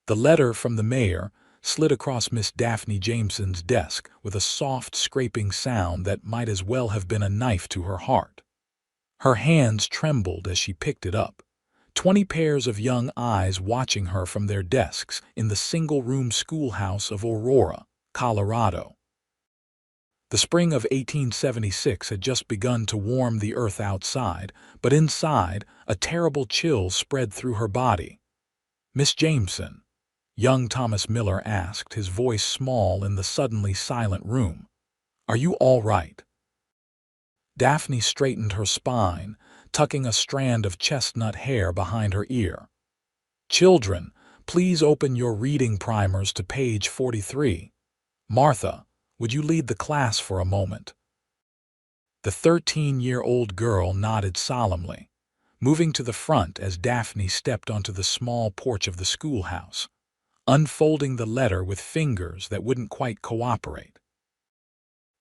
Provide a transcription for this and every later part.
The letter from the mayor slid across Miss Daphne Jameson's desk with a soft, scraping sound that might as well have been a knife to her heart. Her hands trembled as she picked it up, 20 pairs of young eyes watching her from their desks in the single-room schoolhouse of Aurora, Colorado. The spring of 1876 had just begun to warm the earth outside, but inside, a terrible chill spread through her body. "Miss Jameson," young Thomas Miller asked, his voice small in the suddenly silent room, "are you all right?" Daphne straightened her spine, tucking a strand of chestnut hair behind her ear. "Children, please open your reading primers to page 43. Martha, would you lead the class for a moment?" The 13-year-old girl nodded solemnly, moving to the front as Daphne stepped onto the small porch of the schoolhouse, unfolding the letter with fingers that wouldn't quite cooperate.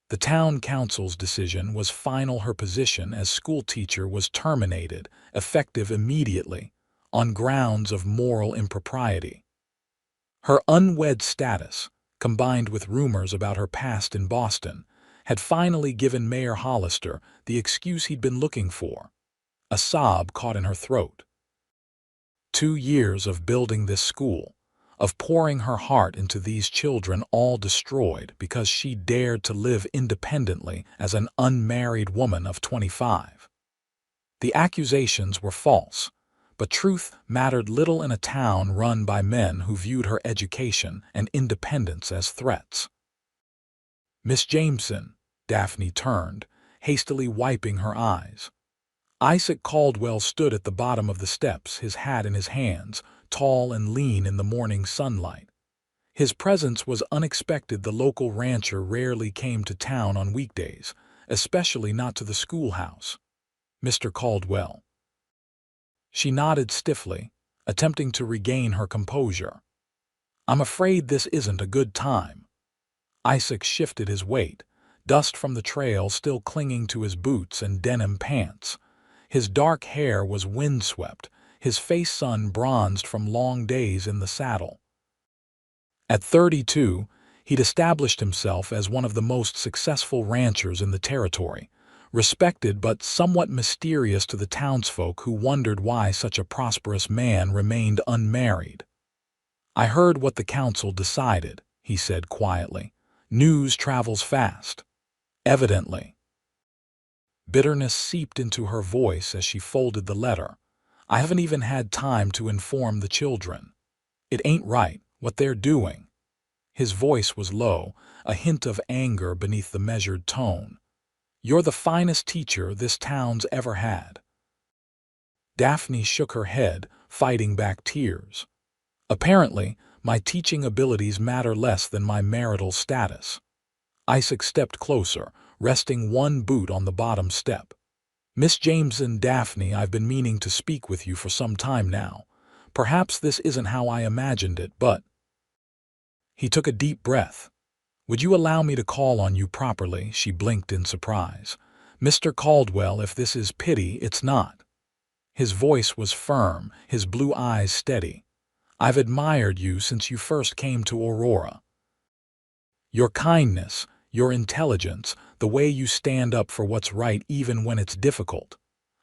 The town council's decision was final. Her position as schoolteacher was terminated, effective immediately, on grounds of moral impropriety. Her unwed status, combined with rumors about her past in Boston, had finally given Mayor Hollister the excuse he'd been looking for. A sob caught in her throat. 2 years of building this school, of pouring her heart into these children, all destroyed because she dared to live independently as an unmarried woman of 25. The accusations were false, but truth mattered little in a town run by men who viewed her education and independence as threats. "Miss Jameson," Daphne turned, hastily wiping her eyes. Isaac Caldwell stood at the bottom of the steps, his hat in his hands, tall and lean in the morning sunlight. His presence was unexpected. The local rancher rarely came to town on weekdays, especially not to the schoolhouse. "Mr. Caldwell." She nodded stiffly, attempting to regain her composure. "I'm afraid this isn't a good time." Isaac shifted his weight, dust from the trail still clinging to his boots and denim pants. His dark hair was windswept, his face sun-bronzed from long days in the saddle. At 32, he'd established himself as one of the most successful ranchers in the territory, respected but somewhat mysterious to the townsfolk who wondered why such a prosperous man remained unmarried. "I heard what the council decided," he said quietly. "News travels fast." Evidently. Bitterness seeped into her voice as she folded the letter. "I haven't even had time to inform the children. It ain't right, what they're doing." His voice was low, a hint of anger beneath the measured tone. "You're the finest teacher this town's ever had." Daphne shook her head, fighting back tears. "Apparently, my teaching abilities matter less than my marital status." Isaac stepped closer, resting one boot on the bottom step. "Miss Jameson, Daphne, I've been meaning to speak with you for some time now. Perhaps this isn't how I imagined it, but—" He took a deep breath. "Would you allow me to call on you properly?" She blinked in surprise. "Mr. Caldwell, if this is pity, it's not." His voice was firm, his blue eyes steady. "I've admired you since you first came to Aurora. Your kindness, your intelligence, the way you stand up for what's right even when it's difficult.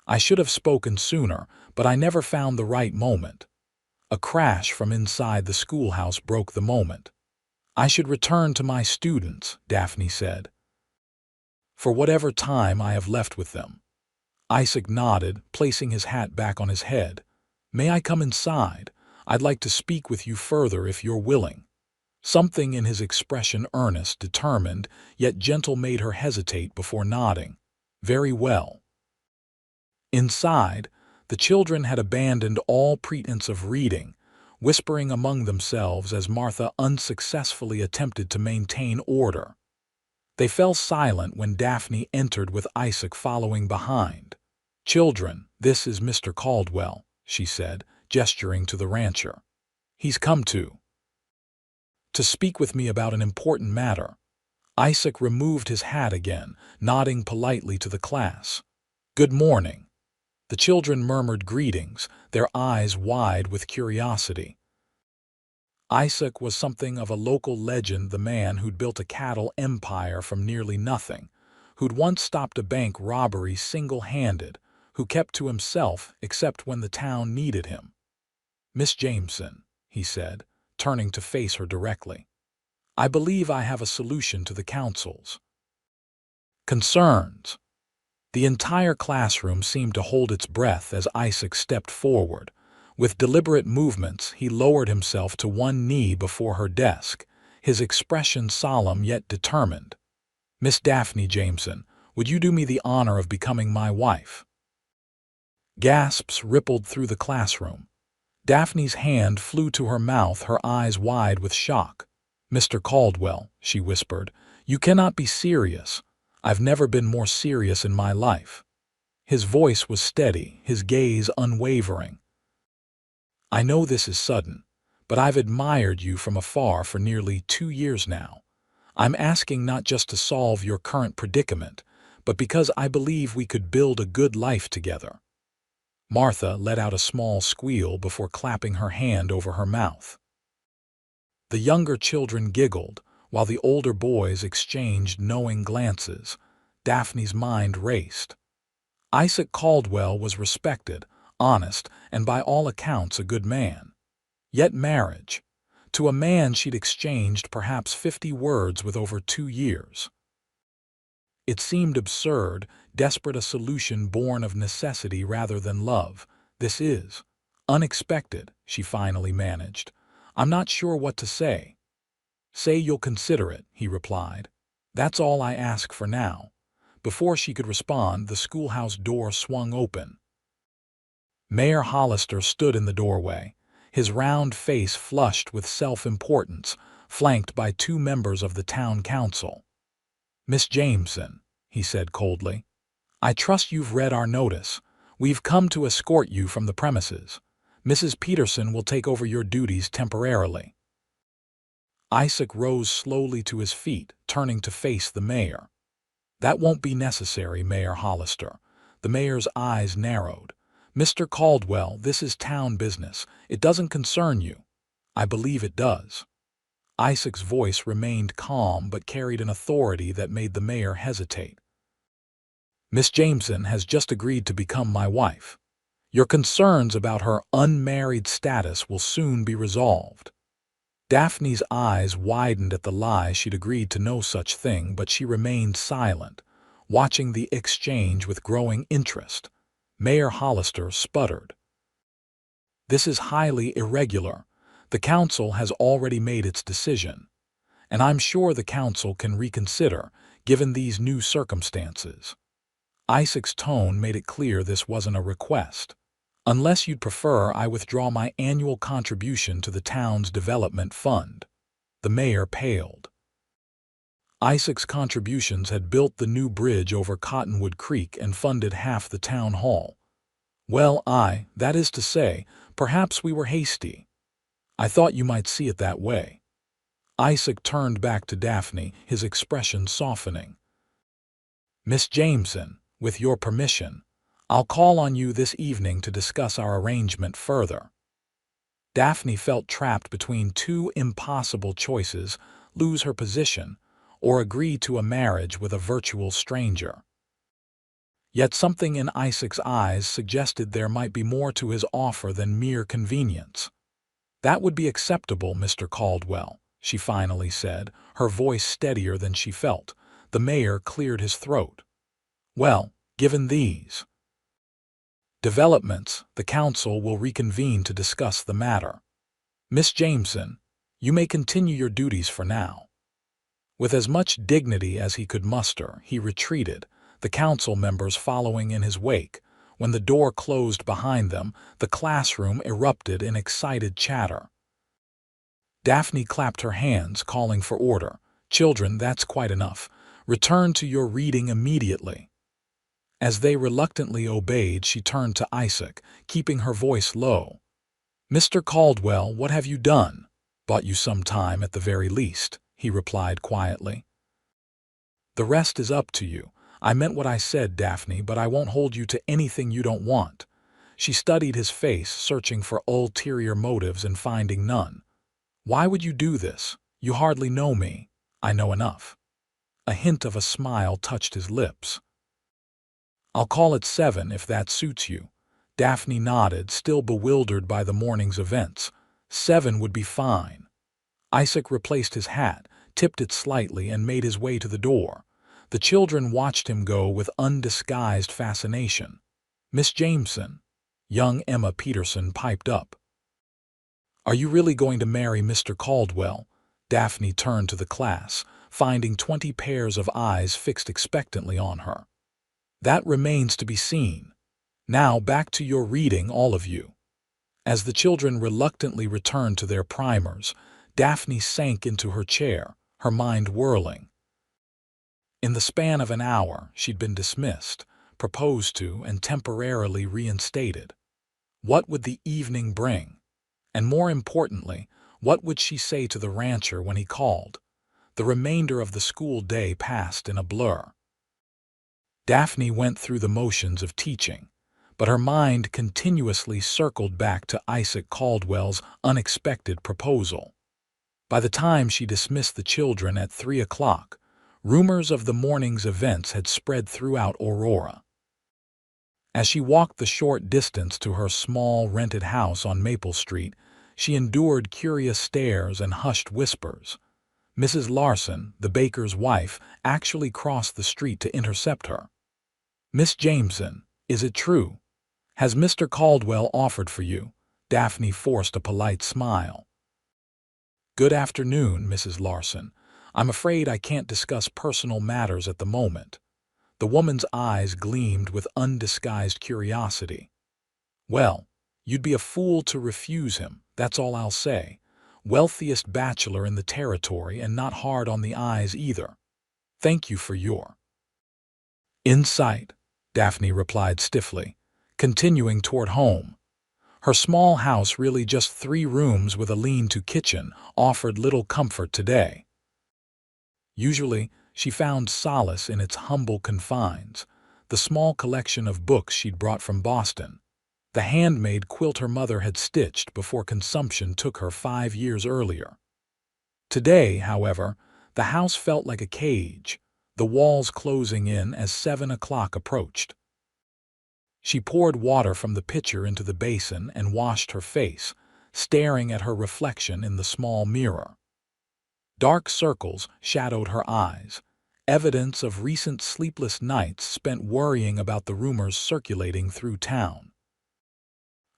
I should have spoken sooner, but I never found the right moment." A crash from inside the schoolhouse broke the moment. "I should return to my students," Daphne said, "for whatever time I have left with them." Isaac nodded, placing his hat back on his head. "May I come inside? I'd like to speak with you further if you're willing." Something in his expression, earnest, determined, yet gentle, made her hesitate before nodding. "Very well." Inside, the children had abandoned all pretense of reading, whispering among themselves as Martha unsuccessfully attempted to maintain order. They fell silent when Daphne entered with Isaac following behind. "Children, this is Mr. Caldwell," she said, gesturing to the rancher. "He's come to speak with me about an important matter." Isaac removed his hat again, nodding politely to the class. "Good morning." The children murmured greetings, their eyes wide with curiosity. Isaac was something of a local legend, the man who'd built a cattle empire from nearly nothing, who'd once stopped a bank robbery single-handed, who kept to himself except when the town needed him. "Miss Jameson," he said, turning to face her directly, "I believe I have a solution to the council's concerns." The entire classroom seemed to hold its breath as Isaac stepped forward. With deliberate movements, he lowered himself to one knee before her desk, his expression solemn yet determined. "Miss Daphne Jameson, would you do me the honor of becoming my wife?" Gasps rippled through the classroom. Daphne's hand flew to her mouth, her eyes wide with shock. "Mr. Caldwell," she whispered, "you cannot be serious. I've never been more serious in my life." His voice was steady, his gaze unwavering. "I know this is sudden, but I've admired you from afar for nearly 2 years now. I'm asking not just to solve your current predicament, but because I believe we could build a good life together." Martha let out a small squeal before clapping her hand over her mouth. The younger children giggled, while the older boys exchanged knowing glances. Daphne's mind raced. Isaac Caldwell was respected, honest, and by all accounts a good man. Yet marriage. To a man she'd exchanged perhaps 50 words with over 2 years. It seemed absurd, desperate, a solution born of necessity rather than love. "This is unexpected," she finally managed. "I'm not sure what to say." "Say you'll consider it," he replied. "That's all I ask for now." Before she could respond, the schoolhouse door swung open. Mayor Hollister stood in the doorway, his round face flushed with self-importance, flanked by 2 members of the town council. "Miss Jameson," he said coldly, "I trust you've read our notice. We've come to escort you from the premises. Mrs. Peterson will take over your duties temporarily." Isaac rose slowly to his feet, turning to face the mayor. "That won't be necessary, Mayor Hollister." The mayor's eyes narrowed. "Mr. Caldwell, this is town business. It doesn't concern you." "I believe it does." Isaac's voice remained calm but carried an authority that made the mayor hesitate. "Miss Jameson has just agreed to become my wife. Your concerns about her unmarried status will soon be resolved." Daphne's eyes widened at the lie. She'd agreed to no such thing, but she remained silent, watching the exchange with growing interest. Mayor Hollister sputtered. "This is highly irregular. The council has already made its decision, and I'm sure the council can reconsider, given these new circumstances." Isaac's tone made it clear this wasn't a request. "Unless you'd prefer I withdraw my annual contribution to the town's development fund." The mayor paled. Isaac's contributions had built the new bridge over Cottonwood Creek and funded half the town hall. "Well, that is to say, perhaps we were hasty. I thought you might see it that way." Isaac turned back to Daphne, his expression softening. "Miss Jameson, with your permission, I'll call on you this evening to discuss our arrangement further." Daphne felt trapped between 2 impossible choices: lose her position or agree to a marriage with a virtual stranger. Yet something in Isaac's eyes suggested there might be more to his offer than mere convenience. "That would be acceptable, Mr. Caldwell," she finally said, her voice steadier than she felt. The mayor cleared his throat. "Well, given these developments, the council will reconvene to discuss the matter. Miss Jameson, you may continue your duties for now." With as much dignity as he could muster, he retreated, the council members following in his wake. When the door closed behind them, the classroom erupted in excited chatter. Daphne clapped her hands, calling for order. "Children, that's quite enough. Return to your reading immediately." As they reluctantly obeyed, she turned to Isaac, keeping her voice low. "Mr. Caldwell, what have you done?" "Bought you some time at the very least," he replied quietly. "The rest is up to you. I meant what I said, Daphne, but I won't hold you to anything you don't want." She studied his face, searching for ulterior motives and finding none. Why would you do this? You hardly know me. I know enough. A hint of a smile touched his lips. I'll call it 7 if that suits you. Daphne nodded, still bewildered by the morning's events. 7 would be fine. Isaac replaced his hat, tipped it slightly, and made his way to the door. The children watched him go with undisguised fascination. Miss Jameson, young Emma Peterson piped up. Are you really going to marry Mr. Caldwell? Daphne turned to the class, finding 20 pairs of eyes fixed expectantly on her. That remains to be seen. Now back to your reading, all of you. As the children reluctantly returned to their primers, Daphne sank into her chair, her mind whirling. In the span of an hour, she'd been dismissed, proposed to, and temporarily reinstated. What would the evening bring? And more importantly, what would she say to the rancher when he called? The remainder of the school day passed in a blur. Daphne went through the motions of teaching, but her mind continuously circled back to Isaac Caldwell's unexpected proposal. By the time she dismissed the children at 3 o'clock, rumors of the morning's events had spread throughout Aurora. As she walked the short distance to her small rented house on Maple Street, she endured curious stares and hushed whispers. Mrs. Larson, the baker's wife, actually crossed the street to intercept her. Miss Jameson, is it true? Has Mr. Caldwell offered for you? Daphne forced a polite smile. Good afternoon, Mrs. Larson. I'm afraid I can't discuss personal matters at the moment. The woman's eyes gleamed with undisguised curiosity. Well, you'd be a fool to refuse him, that's all I'll say. Wealthiest bachelor in the territory and not hard on the eyes either. Thank you for your insight, Daphne replied stiffly, continuing toward home. Her small house, really just 3 rooms with a lean-to kitchen, offered little comfort today. Usually, she found solace in its humble confines, the small collection of books she'd brought from Boston, the handmade quilt her mother had stitched before consumption took her 5 years earlier. Today, however, the house felt like a cage, the walls closing in as 7 o'clock approached. She poured water from the pitcher into the basin and washed her face, staring at her reflection in the small mirror. Dark circles shadowed her eyes, evidence of recent sleepless nights spent worrying about the rumors circulating through town.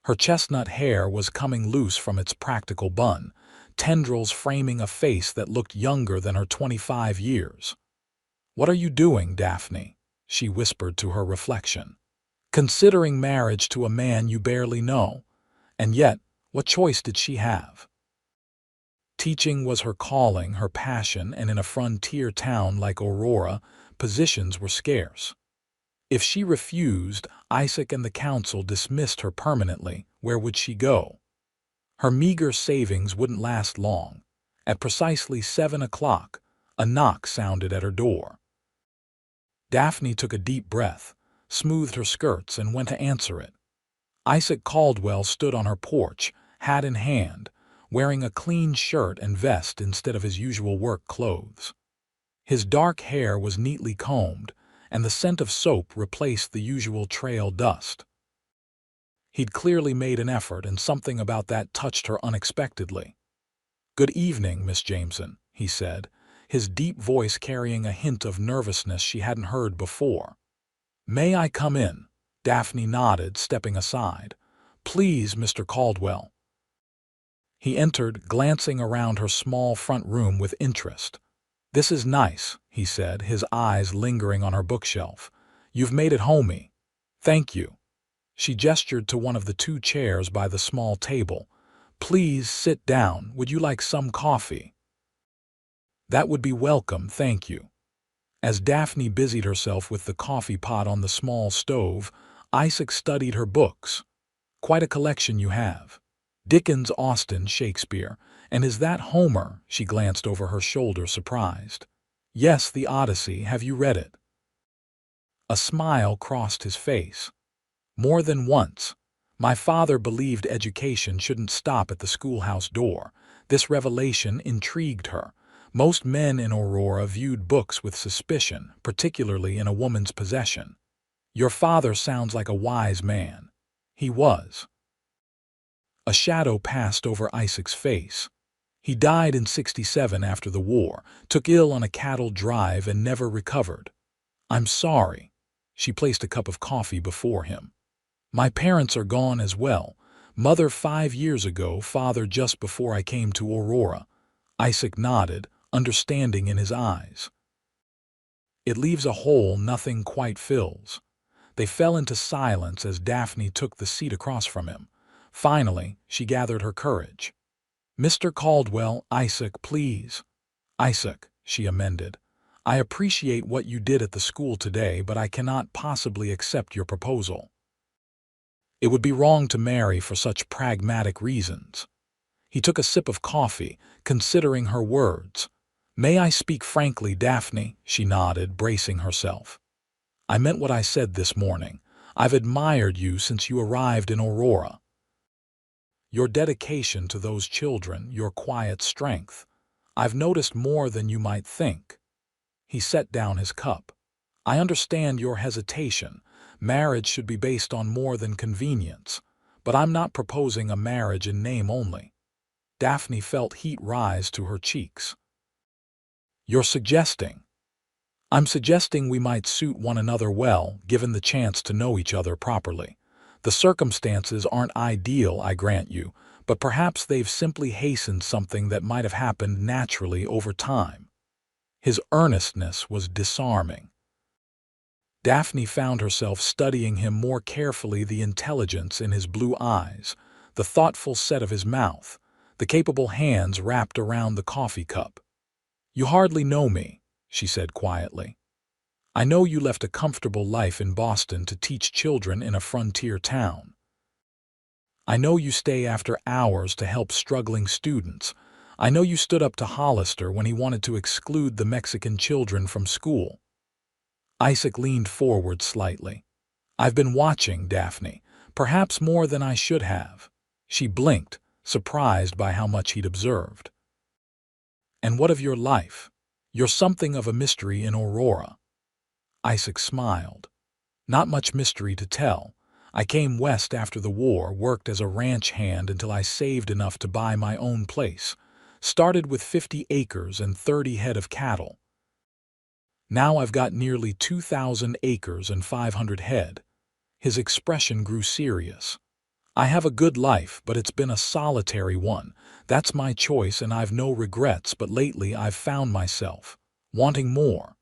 Her chestnut hair was coming loose from its practical bun, tendrils framing a face that looked younger than her 25 years. "What are you doing, Daphne?" she whispered to her reflection. "Considering marriage to a man you barely know. And yet, what choice did she have?" Teaching was her calling, her passion, and in a frontier town like Aurora, positions were scarce. If she refused, Isaac and the council dismissed her permanently. Where would she go? Her meager savings wouldn't last long. At precisely 7 o'clock, a knock sounded at her door. Daphne took a deep breath, smoothed her skirts, and went to answer it. Isaac Caldwell stood on her porch, hat in hand, wearing a clean shirt and vest instead of his usual work clothes. His dark hair was neatly combed, and the scent of soap replaced the usual trail dust. He'd clearly made an effort, and something about that touched her unexpectedly. "Good evening, Miss Jameson," he said, his deep voice carrying a hint of nervousness she hadn't heard before. "May I come in?" Daphne nodded, stepping aside. "Please, Mr. Caldwell." He entered, glancing around her small front room with interest. "This is nice," he said, his eyes lingering on her bookshelf. "You've made it homey." "Thank you." She gestured to one of the 2 chairs by the small table. "Please sit down. Would you like some coffee?" "That would be welcome, thank you." As Daphne busied herself with the coffee pot on the small stove, Isaac studied her books. "Quite a collection you have. Dickens, Austen, Shakespeare. And is that Homer?" She glanced over her shoulder, surprised. "Yes, the Odyssey. Have you read it?" A smile crossed his face. "More than once. My father believed education shouldn't stop at the schoolhouse door. This revelation intrigued her. Most men in Aurora viewed books with suspicion, particularly in a woman's possession. Your father sounds like a wise man. He was. A shadow passed over Isaac's face. He died in '67 after the war, took ill on a cattle drive and never recovered. I'm sorry. She placed a cup of coffee before him. My parents are gone as well. Mother 5 years ago, father just before I came to Aurora. Isaac nodded, understanding in his eyes. It leaves a hole nothing quite fills. They fell into silence as Daphne took the seat across from him. Finally, she gathered her courage. Mr. Caldwell, Isaac, please. Isaac, she amended. I appreciate what you did at the school today, but I cannot possibly accept your proposal. It would be wrong to marry for such pragmatic reasons. He took a sip of coffee, considering her words. May I speak frankly, Daphne? She nodded, bracing herself. I meant what I said this morning. I've admired you since you arrived in Aurora. Your dedication to those children, your quiet strength. I've noticed more than you might think. He set down his cup. I understand your hesitation. Marriage should be based on more than convenience. But I'm not proposing a marriage in name only. Daphne felt heat rise to her cheeks. You're suggesting? I'm suggesting we might suit one another well, given the chance to know each other properly. The circumstances aren't ideal, I grant you, but perhaps they've simply hastened something that might have happened naturally over time. His earnestness was disarming. Daphne found herself studying him more carefully, the intelligence in his blue eyes, the thoughtful set of his mouth, the capable hands wrapped around the coffee cup. You hardly know me, she said quietly. I know you left a comfortable life in Boston to teach children in a frontier town. I know you stay after hours to help struggling students. I know you stood up to Hollister when he wanted to exclude the Mexican children from school. Isaac leaned forward slightly. I've been watching, Daphne, perhaps more than I should have. She blinked, surprised by how much he'd observed. And what of your life? You're something of a mystery in Aurora. Isaac smiled. Not much mystery to tell. I came west after the war, worked as a ranch hand until I saved enough to buy my own place. Started with 50 acres and 30 head of cattle. Now I've got nearly 2,000 acres and 500 head. His expression grew serious. I have a good life, but it's been a solitary one. That's my choice and I've no regrets, but lately I've found myself wanting more.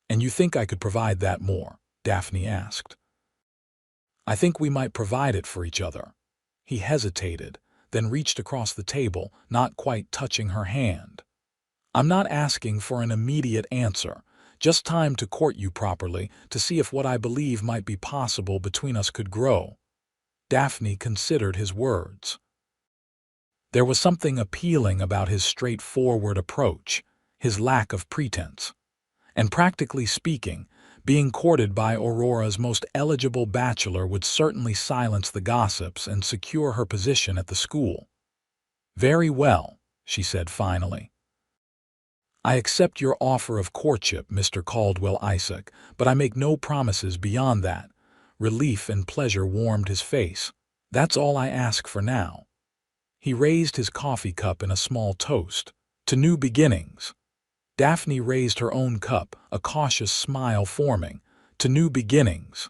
And you think I could provide that more? Daphne asked. I think we might provide it for each other. He hesitated, then reached across the table, not quite touching her hand. I'm not asking for an immediate answer, just time to court you properly, to see if what I believe might be possible between us could grow. Daphne considered his words. There was something appealing about his straightforward approach, his lack of pretense. And practically speaking, being courted by Aurora's most eligible bachelor would certainly silence the gossips and secure her position at the school. Very well, she said finally. I accept your offer of courtship, Mr. Caldwell, Isaac, but I make no promises beyond that. Relief and pleasure warmed his face. That's all I ask for now. He raised his coffee cup in a small toast. To new beginnings. Daphne raised her own cup, a cautious smile forming. To new beginnings.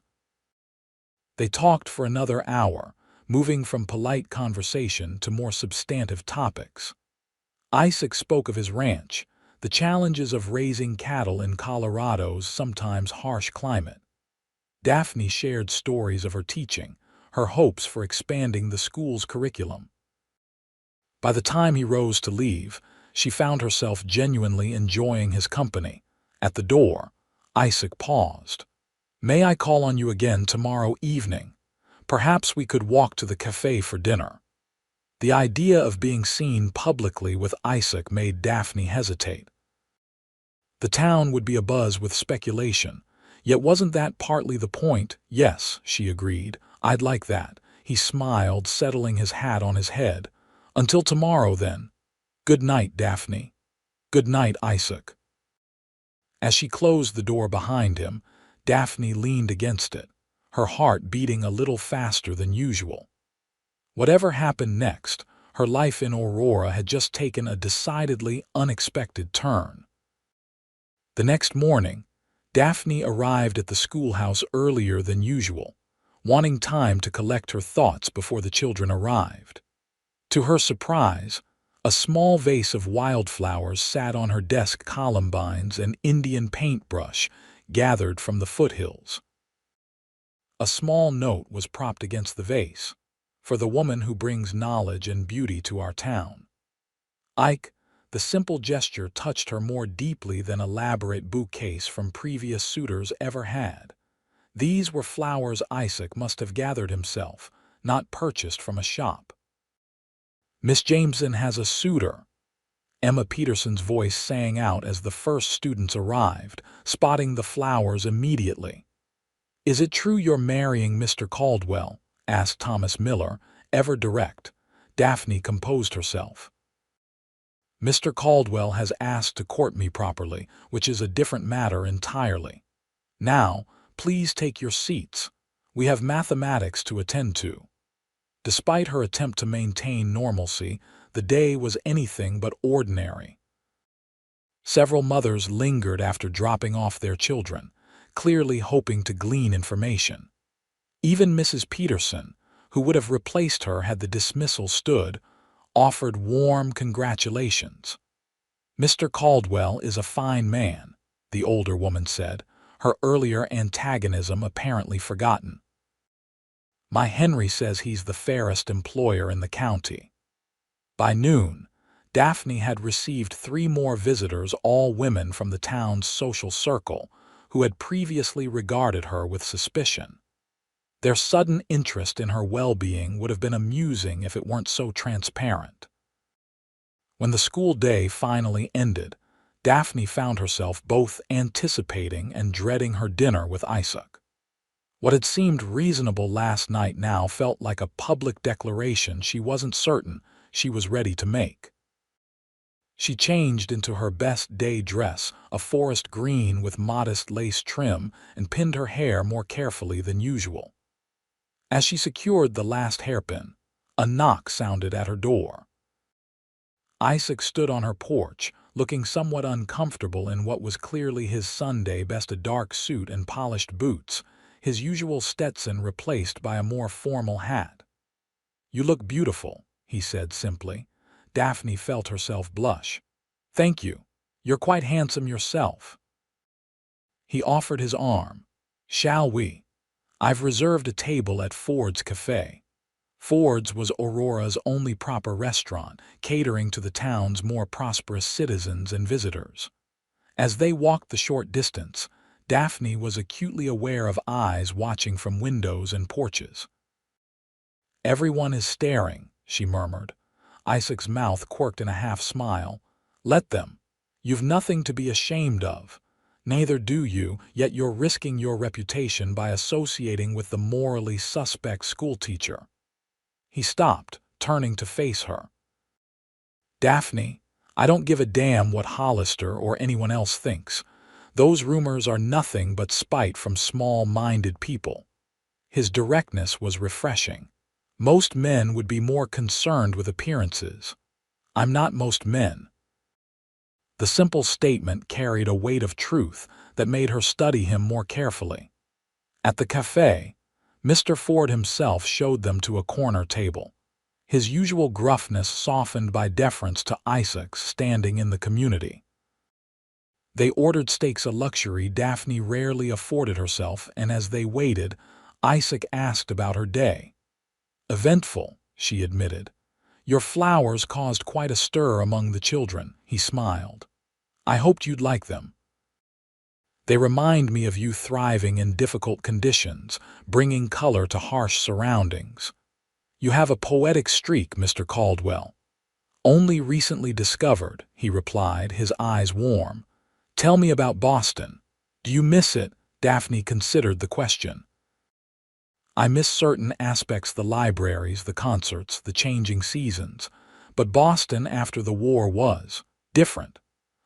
They talked for another hour, moving from polite conversation to more substantive topics. Isaac spoke of his ranch, the challenges of raising cattle in Colorado's sometimes harsh climate. Daphne shared stories of her teaching, her hopes for expanding the school's curriculum. By the time he rose to leave, she found herself genuinely enjoying his company. At the door, Isaac paused. May I call on you again tomorrow evening? Perhaps we could walk to the cafe for dinner. The idea of being seen publicly with Isaac made Daphne hesitate. The town would be abuzz with speculation. Yet wasn't that partly the point? Yes, she agreed. I'd like that. He smiled, settling his hat on his head. Until tomorrow, then. Good night, Daphne. Good night, Isaac. As she closed the door behind him, Daphne leaned against it, her heart beating a little faster than usual. Whatever happened next, her life in Aurora had just taken a decidedly unexpected turn. The next morning, Daphne arrived at the schoolhouse earlier than usual, wanting time to collect her thoughts before the children arrived. To her surprise, a small vase of wildflowers sat on her desk, columbines and Indian paintbrush gathered from the foothills. A small note was propped against the vase, for the woman who brings knowledge and beauty to our town. Ike, the simple gesture touched her more deeply than elaborate bouquets from previous suitors ever had. These were flowers Isaac must have gathered himself, not purchased from a shop. "Miss Jameson has a suitor," Emma Peterson's voice sang out as the first students arrived, spotting the flowers immediately. "Is it true you're marrying Mr. Caldwell?" asked Thomas Miller, ever direct. Daphne composed herself. "Mr. Caldwell has asked to court me properly, which is a different matter entirely. Now, please take your seats. We have mathematics to attend to." Despite her attempt to maintain normalcy, the day was anything but ordinary. Several mothers lingered after dropping off their children, clearly hoping to glean information. Even Mrs. Peterson, who would have replaced her had the dismissal stood, offered warm congratulations. "Mr. Caldwell is a fine man," the older woman said, her earlier antagonism apparently forgotten. "My Henry says he's the fairest employer in the county." By noon, Daphne had received 3 more visitors, all women from the town's social circle, who had previously regarded her with suspicion. Their sudden interest in her well-being would have been amusing if it weren't so transparent. When the school day finally ended, Daphne found herself both anticipating and dreading her dinner with Isaac. What had seemed reasonable last night now felt like a public declaration she wasn't certain she was ready to make. She changed into her best day dress, a forest green with modest lace trim, and pinned her hair more carefully than usual. As she secured the last hairpin, a knock sounded at her door. Isaac stood on her porch, looking somewhat uncomfortable in what was clearly his Sunday best, a dark suit and polished boots, his usual Stetson replaced by a more formal hat. "You look beautiful," he said simply. Daphne felt herself blush. "Thank you. You're quite handsome yourself." He offered his arm. "Shall we? I've reserved a table at Ford's Cafe." Ford's was Aurora's only proper restaurant, catering to the town's more prosperous citizens and visitors. As they walked the short distance, Daphne was acutely aware of eyes watching from windows and porches. "Everyone is staring," she murmured. Isaac's mouth quirked in a half-smile. "Let them. You've nothing to be ashamed of. Neither do you, yet you're risking your reputation by associating with the morally suspect schoolteacher." He stopped, turning to face her. "Daphne, I don't give a damn what Hollister or anyone else thinks. Those rumors are nothing but spite from small-minded people." His directness was refreshing. "Most men would be more concerned with appearances. I'm not most men." The simple statement carried a weight of truth that made her study him more carefully. At the cafe, Mr. Ford himself showed them to a corner table, his usual gruffness softened by deference to Isaac's standing in the community. They ordered steaks, a luxury Daphne rarely afforded herself, and as they waited, Isaac asked about her day. "Eventful," she admitted. "Your flowers caused quite a stir among the children," he smiled. "I hoped you'd like them. They remind me of you thriving in difficult conditions, bringing color to harsh surroundings. You have a poetic streak, Mr. Caldwell." "Only recently discovered," he replied, his eyes warm. "Tell me about Boston. Do you miss it?" Daphne considered the question. "I miss certain aspects, the libraries, the concerts, the changing seasons. But Boston after the war was different.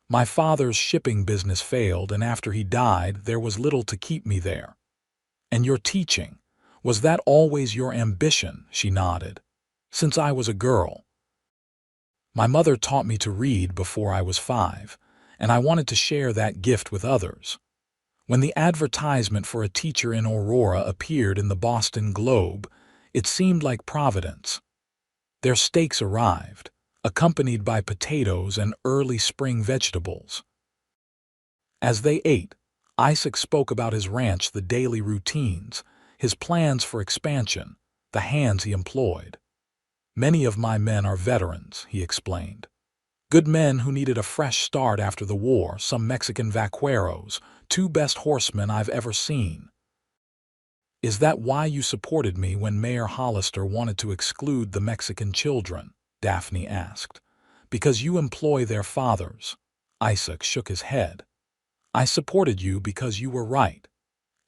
My father's shipping business failed, and after he died, there was little to keep me there. And your teaching, was that always your ambition? She nodded. Since I was a girl. My mother taught me to read before I was 5, and I wanted to share that gift with others. When the advertisement for a teacher in Aurora appeared in the Boston Globe, it seemed like providence. Their steaks arrived, accompanied by potatoes and early spring vegetables. As they ate, Isaac spoke about his ranch, the daily routines, his plans for expansion, the hands he employed. Many of my men are veterans, he explained. Good men who needed a fresh start after the war, some Mexican vaqueros, 2 best horsemen I've ever seen. Is that why you supported me when Mayor Hollister wanted to exclude the Mexican children? Daphne asked. Because you employ their fathers. Isaac shook his head. I supported you because you were right.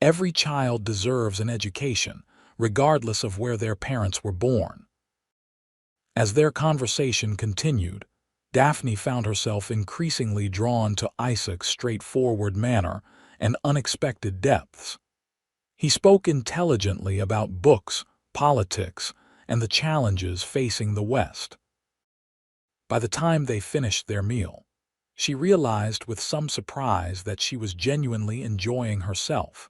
Every child deserves an education, regardless of where their parents were born. As their conversation continued, Daphne found herself increasingly drawn to Isaac's straightforward manner and unexpected depths. He spoke intelligently about books, politics, and the challenges facing the West. By the time they finished their meal, she realized with some surprise that she was genuinely enjoying herself.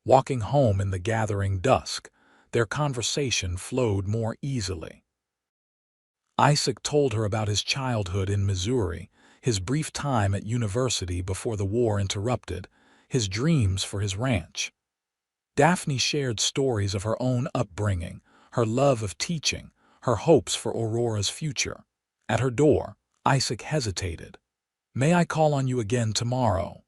Walking home in the gathering dusk, their conversation flowed more easily. Isaac told her about his childhood in Missouri, his brief time at university before the war interrupted, his dreams for his ranch. Daphne shared stories of her own upbringing, her love of teaching, her hopes for Aurora's future. At her door, Isaac hesitated. May I call on you again tomorrow?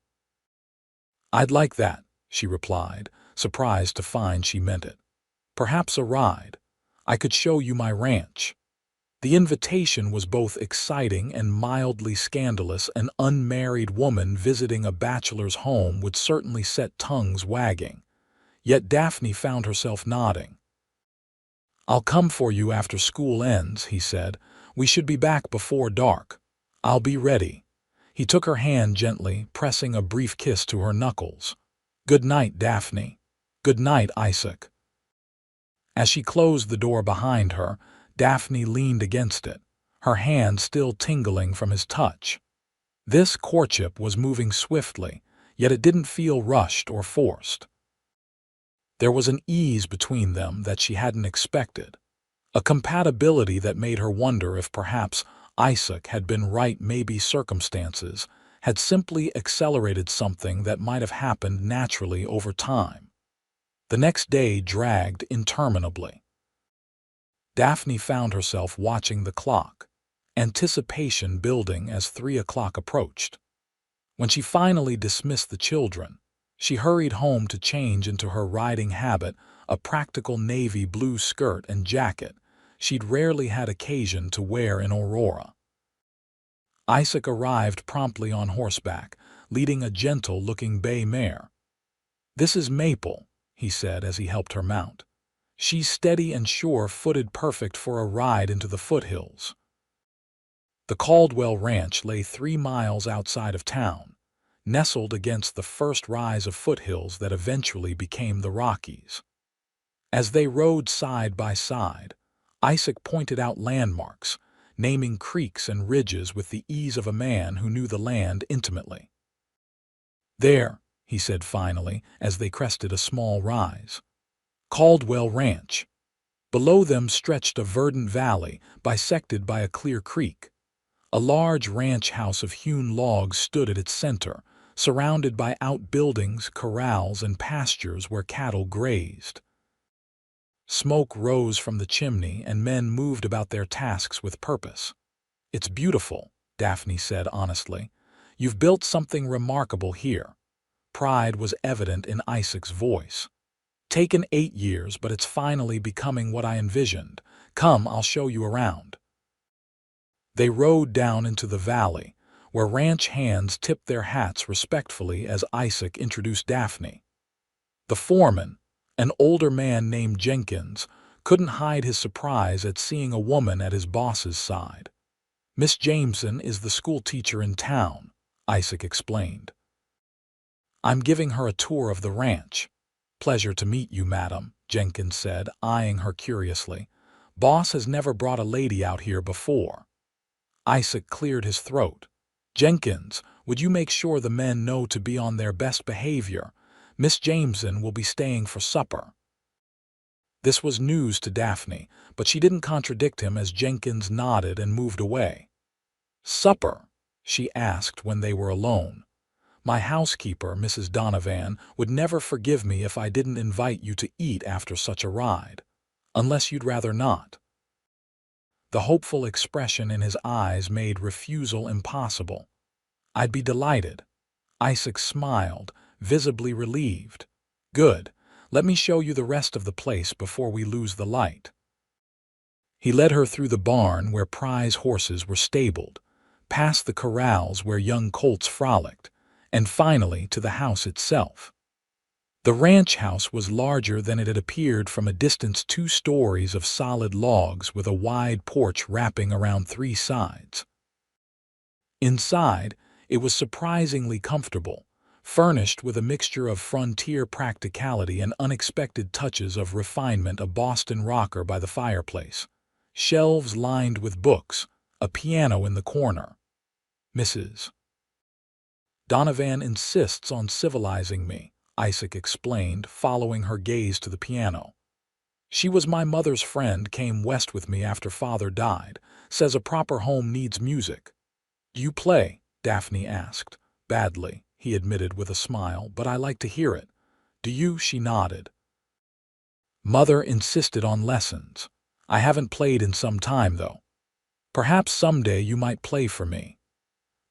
I'd like that, she replied, surprised to find she meant it. Perhaps a ride. I could show you my ranch. The invitation was both exciting and mildly scandalous. An unmarried woman visiting a bachelor's home would certainly set tongues wagging. Yet Daphne found herself nodding. I'll come for you after school ends, he said. We should be back before dark. I'll be ready. He took her hand gently, pressing a brief kiss to her knuckles. Good night, Daphne. Good night, Isaac. As she closed the door behind her, Daphne leaned against it, her hand still tingling from his touch. This courtship was moving swiftly, yet it didn't feel rushed or forced. There was an ease between them that she hadn't expected, a compatibility that made her wonder if perhaps Isaac had been right. Maybe circumstances had simply accelerated something that might have happened naturally over time. The next day dragged interminably. Daphne found herself watching the clock, anticipation building as 3 o'clock approached. When she finally dismissed the children, she hurried home to change into her riding habit, a practical navy blue skirt and jacket she'd rarely had occasion to wear in Aurora. Isaac arrived promptly on horseback, leading a gentle-looking bay mare. This is Maple, he said as he helped her mount. She's steady and sure-footed, perfect for a ride into the foothills. The Caldwell Ranch lay 3 miles outside of town, nestled against the first rise of foothills that eventually became the Rockies. As they rode side by side, Isaac pointed out landmarks, naming creeks and ridges with the ease of a man who knew the land intimately. There, he said finally, as they crested a small rise. Caldwell Ranch. Below them stretched a verdant valley, bisected by a clear creek. A large ranch house of hewn logs stood at its center, surrounded by outbuildings, corrals, and pastures where cattle grazed. Smoke rose from the chimney, and men moved about their tasks with purpose. It's beautiful, Daphne said honestly. You've built something remarkable here. Pride was evident in Isaac's voice. Taken 8 years, but it's finally becoming what I envisioned. Come, I'll show you around. They rode down into the valley, where ranch hands tipped their hats respectfully as Isaac introduced Daphne. The foreman, an older man named Jenkins, couldn't hide his surprise at seeing a woman at his boss's side. Miss Jameson is the school teacher in town, Isaac explained. I'm giving her a tour of the ranch. Pleasure to meet you, madam, Jenkins said, eyeing her curiously. Boss has never brought a lady out here before. Isaac cleared his throat. Jenkins, would you make sure the men know to be on their best behavior? Miss Jameson will be staying for supper. This was news to Daphne, but she didn't contradict him as Jenkins nodded and moved away. Supper? She asked when they were alone. My housekeeper, Mrs. Donovan, would never forgive me if I didn't invite you to eat after such a ride. Unless you'd rather not. The hopeful expression in his eyes made refusal impossible. I'd be delighted. Isaac smiled, visibly relieved. Good. Let me show you the rest of the place before we lose the light. He led her through the barn where prize horses were stabled, past the corrals where young colts frolicked, and finally to the house itself. The ranch house was larger than it had appeared from a distance, 2 stories of solid logs with a wide porch wrapping around 3 sides. Inside, it was surprisingly comfortable, furnished with a mixture of frontier practicality and unexpected touches of refinement, a Boston rocker by the fireplace, shelves lined with books, a piano in the corner. Mrs. Donovan insists on civilizing me, Isaac explained, following her gaze to the piano. She was my mother's friend, came west with me after father died, says a proper home needs music. Do you play? Daphne asked. Badly, he admitted with a smile, but I like to hear it. Do you? She nodded. Mother insisted on lessons. I haven't played in some time, though. Perhaps someday you might play for me.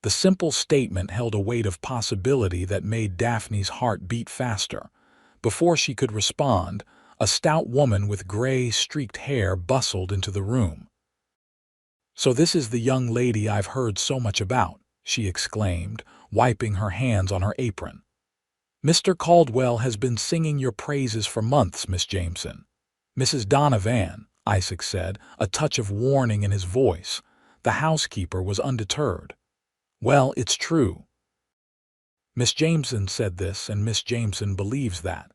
The simple statement held a weight of possibility that made Daphne's heart beat faster. Before she could respond, a stout woman with gray, streaked hair bustled into the room. So this is the young lady I've heard so much about, she exclaimed, wiping her hands on her apron. Mr. Caldwell has been singing your praises for months, Miss Jameson. Mrs. Donovan, Isaac said, a touch of warning in his voice. The housekeeper was undeterred. Well, it's true. Miss Jameson said this, and Miss Jameson believes that.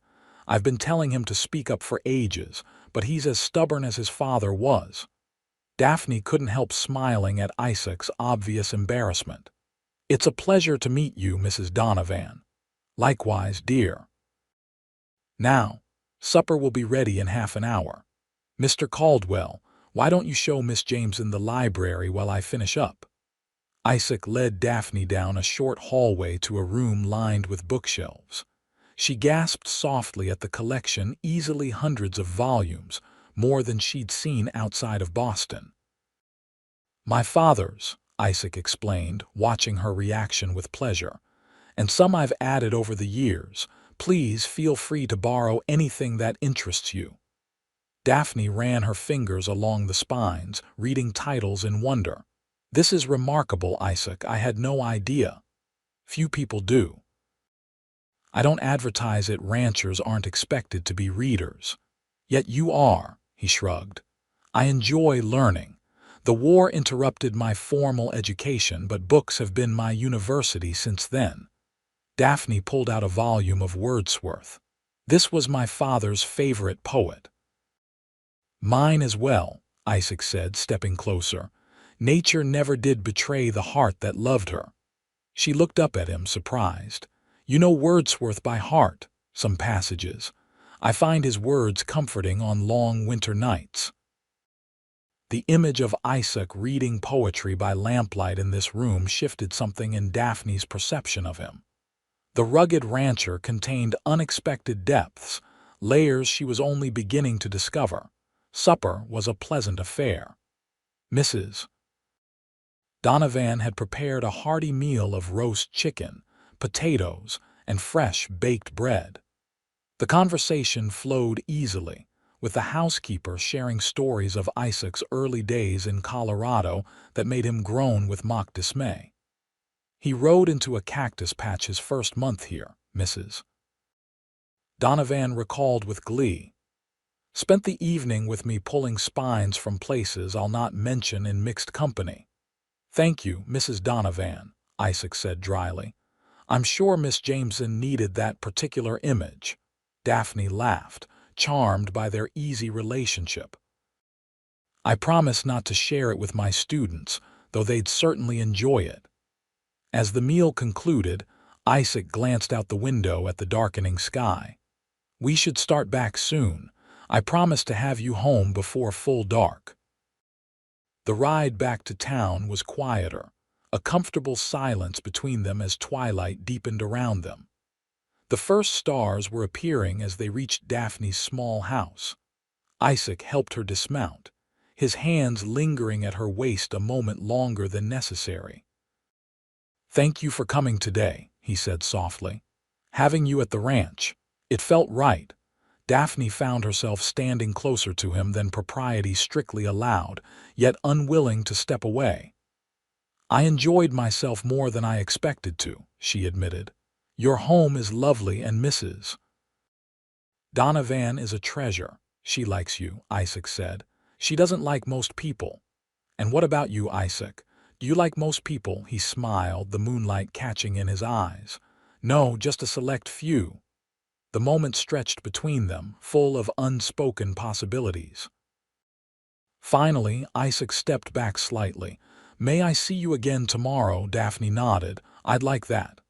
I've been telling him to speak up for ages, but he's as stubborn as his father was. Daphne couldn't help smiling at Isaac's obvious embarrassment. It's a pleasure to meet you, Mrs. Donovan. Likewise, dear. Now, supper will be ready in half an hour. Mr. Caldwell, why don't you show Miss Jameson the library while I finish up? Isaac led Daphne down a short hallway to a room lined with bookshelves. She gasped softly at the collection, easily hundreds of volumes, more than she'd seen outside of Boston. My father's, Isaac explained, watching her reaction with pleasure. And some I've added over the years. Please feel free to borrow anything that interests you. Daphne ran her fingers along the spines, reading titles in wonder. This is remarkable, Isaac. I had no idea. Few people do. I don't advertise it. Ranchers aren't expected to be readers. Yet you are, he shrugged. I enjoy learning. The war interrupted my formal education, but books have been my university since then. Daphne pulled out a volume of Wordsworth. This was my father's favorite poet. Mine as well, Isaac said, stepping closer. Nature never did betray the heart that loved her. She looked up at him, surprised. You know Wordsworth by heart, some passages. I find his words comforting on long winter nights. The image of Isaac reading poetry by lamplight in this room shifted something in Daphne's perception of him. The rugged rancher contained unexpected depths, layers she was only beginning to discover. Supper was a pleasant affair. Mrs. Donovan had prepared a hearty meal of roast chicken, potatoes, and fresh baked bread. The conversation flowed easily, with the housekeeper sharing stories of Isaac's early days in Colorado that made him groan with mock dismay. He rode into a cactus patch his first month here, Mrs. Donovan recalled with glee. Spent the evening with me pulling spines from places I'll not mention in mixed company. "Thank you, Mrs. Donovan," Isaac said dryly. "I'm sure Miss Jameson needed that particular image." Daphne laughed, charmed by their easy relationship. "I promise not to share it with my students, though they'd certainly enjoy it." As the meal concluded, Isaac glanced out the window at the darkening sky. "We should start back soon. I promise to have you home before full dark." The ride back to town was quieter, a comfortable silence between them as twilight deepened around them. The first stars were appearing as they reached Daphne's small house. Isaac helped her dismount, his hands lingering at her waist a moment longer than necessary. "Thank you for coming today," he said softly. "Having you at the ranch, it felt right." Daphne found herself standing closer to him than propriety strictly allowed, yet unwilling to step away. "I enjoyed myself more than I expected to," she admitted. "Your home is lovely and Mrs. Donovan is a treasure. She likes you," Isaac said. "She doesn't like most people." "And what about you, Isaac? Do you like most people?" He smiled, the moonlight catching in his eyes. "No, just a select few." The moment stretched between them, full of unspoken possibilities. Finally, Isaac stepped back slightly. "May I see you again tomorrow?" Daphne nodded. "I'd like that."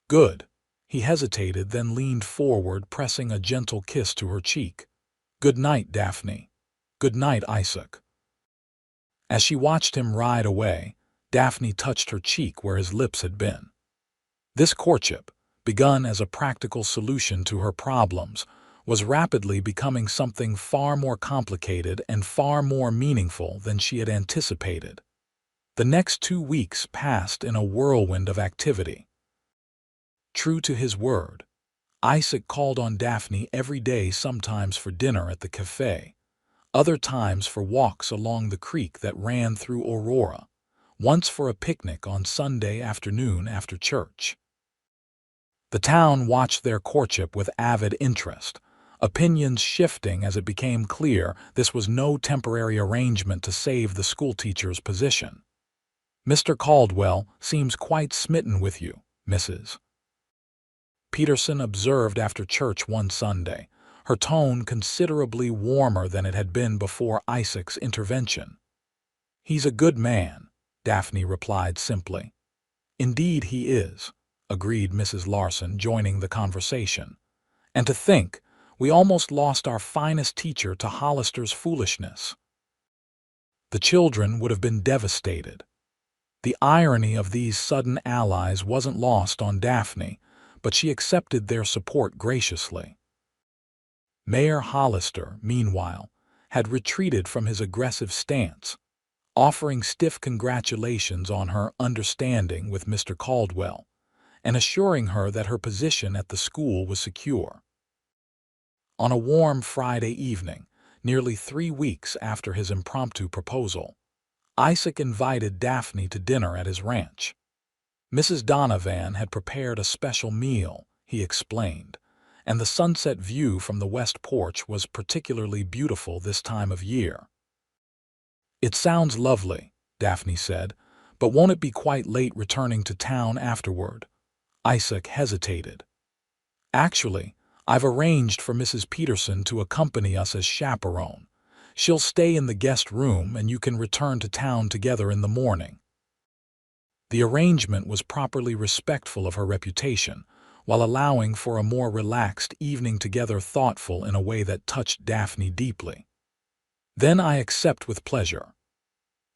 "Good." He hesitated, then leaned forward, pressing a gentle kiss to her cheek. "Good night, Daphne." "Good night, Isaac." As she watched him ride away, Daphne touched her cheek where his lips had been. This courtship, begun as a practical solution to her problems, was rapidly becoming something far more complicated and far more meaningful than she had anticipated. The next 2 weeks passed in a whirlwind of activity. True to his word, Isaac called on Daphne every day, sometimes for dinner at the cafe, other times for walks along the creek that ran through Aurora, once for a picnic on Sunday afternoon after church. The town watched their courtship with avid interest, opinions shifting as it became clear this was no temporary arrangement to save the schoolteacher's position. "Mr. Caldwell seems quite smitten with you, Mrs. Peterson observed after church one Sunday, her tone considerably warmer than it had been before Isaac's intervention. "He's a good man," Daphne replied simply. "Indeed he is," agreed Mrs. Larson, joining the conversation. "And to think, we almost lost our finest teacher to Hollister's foolishness." The children would have been devastated. The irony of these sudden allies wasn't lost on Daphne, but she accepted their support graciously. Mayor Hollister, meanwhile, had retreated from his aggressive stance, offering stiff congratulations on her understanding with Mr. Caldwell, and assuring her that her position at the school was secure. On a warm Friday evening, nearly 3 weeks after his impromptu proposal, Isaac invited Daphne to dinner at his ranch. Mrs. Donovan had prepared a special meal, he explained, and the sunset view from the west porch was particularly beautiful this time of year. "It sounds lovely," Daphne said, "but won't it be quite late returning to town afterward?" Isaac hesitated. "Actually, I've arranged for Mrs. Peterson to accompany us as chaperone. She'll stay in the guest room and you can return to town together in the morning." The arrangement was properly respectful of her reputation, while allowing for a more relaxed evening together, thoughtful in a way that touched Daphne deeply. "Then I accept with pleasure."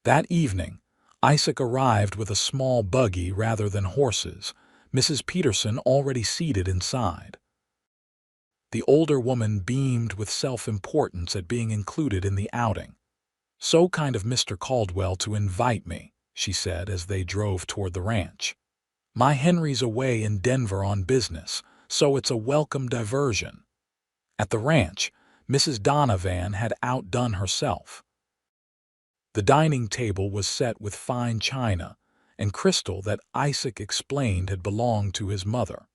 That evening, Isaac arrived with a small buggy rather than horses, Mrs. Peterson already seated inside. The older woman beamed with self-importance at being included in the outing. "So kind of Mr. Caldwell to invite me," she said as they drove toward the ranch. "My Henry's away in Denver on business, so it's a welcome diversion." At the ranch, Mrs. Donovan had outdone herself. The dining table was set with fine china and crystal that Isaac explained had belonged to his mother.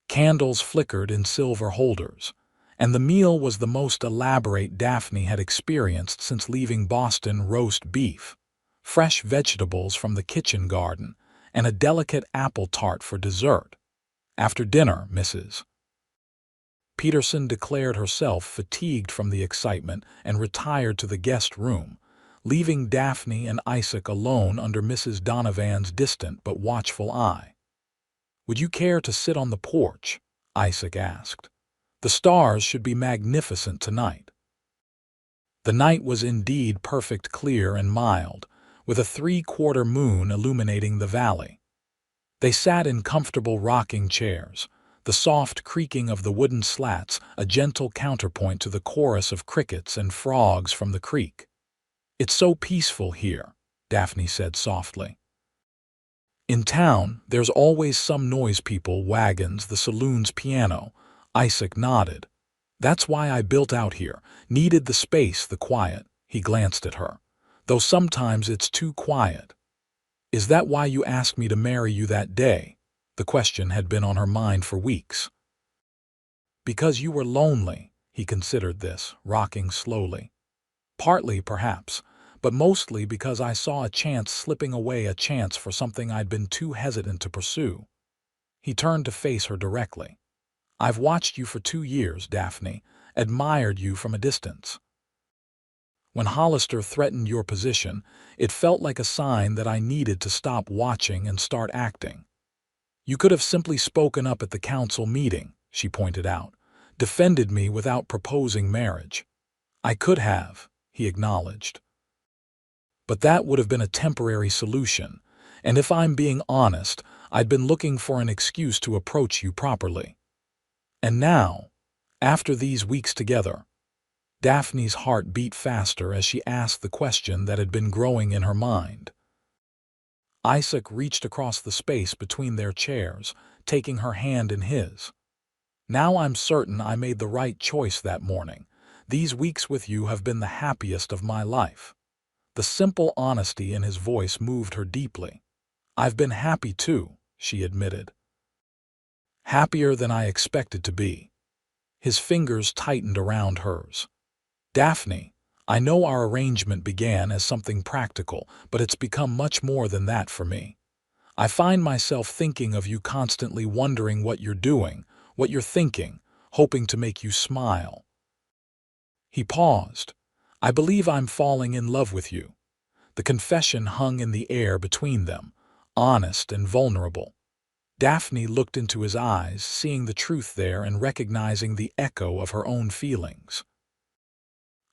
Candles flickered in silver holders, and the meal was the most elaborate Daphne had experienced since leaving Boston. Roast beef, fresh vegetables from the kitchen garden, and a delicate apple tart for dessert. After dinner, Mrs. Peterson declared herself fatigued from the excitement and retired to the guest room, leaving Daphne and Isaac alone under Mrs. Donovan's distant but watchful eye. "Would you care to sit on the porch?" Isaac asked. "The stars should be magnificent tonight." The night was indeed perfect, clear and mild, with a three-quarter moon illuminating the valley. They sat in comfortable rocking chairs, the soft creaking of the wooden slats a gentle counterpoint to the chorus of crickets and frogs from the creek. "It's so peaceful here," Daphne said softly. "In town, there's always some noise, people, wagons, the saloon's piano." Isaac nodded. "That's why I built out here. Needed the space, the quiet." He glanced at her. "Though sometimes it's too quiet." "Is that why you asked me to marry you that day?" The question had been on her mind for weeks. "Because you were lonely." He considered this, rocking slowly. "Partly, perhaps, but mostly because I saw a chance slipping away, a chance for something I'd been too hesitant to pursue." He turned to face her directly. "I've watched you for 2 years, Daphne, admired you from a distance. When Hollister threatened your position, it felt like a sign that I needed to stop watching and start acting. You could have simply spoken up at the council meeting," she pointed out, "defended me without proposing marriage." "I could have," he acknowledged. "But that would have been a temporary solution, and if I'm being honest, I'd been looking for an excuse to approach you properly. And now, after these weeks together—" Daphne's heart beat faster as she asked the question that had been growing in her mind. Isaac reached across the space between their chairs, taking her hand in his. "Now I'm certain I made the right choice that morning. These weeks with you have been the happiest of my life." The simple honesty in his voice moved her deeply. "I've been happy too," she admitted. "Happier than I expected to be." His fingers tightened around hers. "Daphne, I know our arrangement began as something practical, but it's become much more than that for me. I find myself thinking of you constantly, wondering what you're doing, what you're thinking, hoping to make you smile." He paused. "I believe I'm falling in love with you." The confession hung in the air between them, honest and vulnerable. Daphne looked into his eyes, seeing the truth there and recognizing the echo of her own feelings.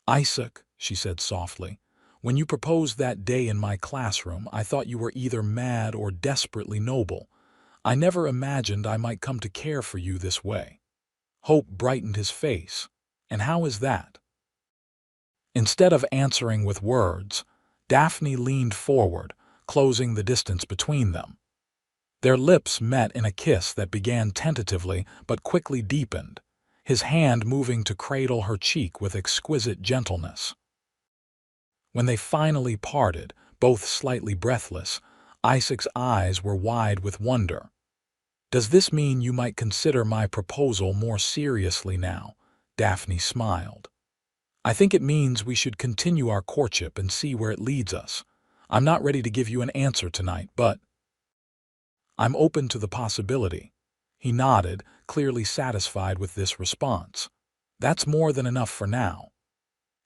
"Isaac," she said softly, "when you proposed that day in my classroom, I thought you were either mad or desperately noble. I never imagined I might come to care for you this way." Hope brightened his face. "And how is that?" Instead of answering with words, Daphne leaned forward, closing the distance between them. Their lips met in a kiss that began tentatively but quickly deepened, his hand moving to cradle her cheek with exquisite gentleness. When they finally parted, both slightly breathless, Isaac's eyes were wide with wonder. "Does this mean you might consider my proposal more seriously now?" Daphne smiled. "I think it means we should continue our courtship and see where it leads us. I'm not ready to give you an answer tonight, but I'm open to the possibility." He nodded, clearly satisfied with this response. "That's more than enough for now."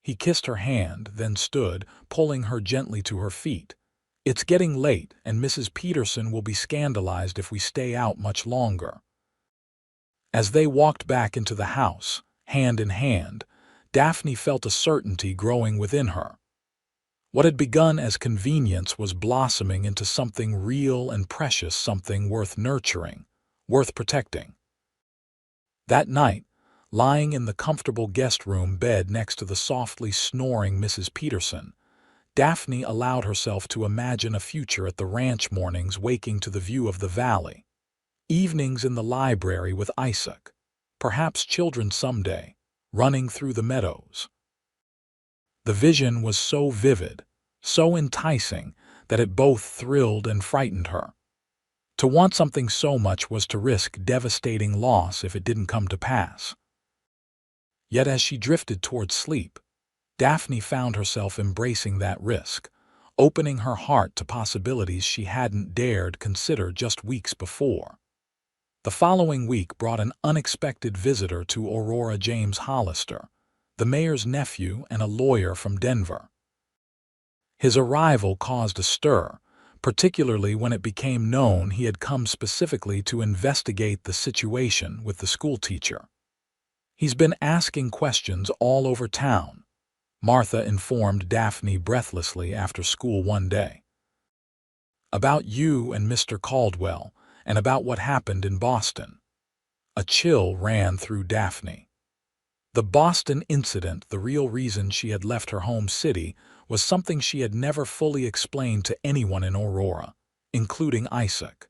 He kissed her hand, then stood, pulling her gently to her feet. "It's getting late, and Mrs. Peterson will be scandalized if we stay out much longer." As they walked back into the house, hand in hand, Daphne felt a certainty growing within her. What had begun as convenience was blossoming into something real and precious, something worth nurturing, worth protecting. That night, lying in the comfortable guest room bed next to the softly snoring Mrs. Peterson, Daphne allowed herself to imagine a future at the ranch, mornings waking to the view of the valley, evenings in the library with Isaac, perhaps children someday, running through the meadows. The vision was so vivid, so enticing, that it both thrilled and frightened her. To want something so much was to risk devastating loss if it didn't come to pass. Yet as she drifted toward sleep, Daphne found herself embracing that risk, opening her heart to possibilities she hadn't dared consider just weeks before. The following week brought an unexpected visitor to Aurora: James Hollister, the mayor's nephew and a lawyer from Denver. His arrival caused a stir, particularly when it became known he had come specifically to investigate the situation with the schoolteacher. "He's been asking questions all over town," Martha informed Daphne breathlessly after school one day. "About you and Mr. Caldwell, and about what happened in Boston." A chill ran through Daphne. The Boston incident, the real reason she had left her home city, was something she had never fully explained to anyone in Aurora, including Isaac.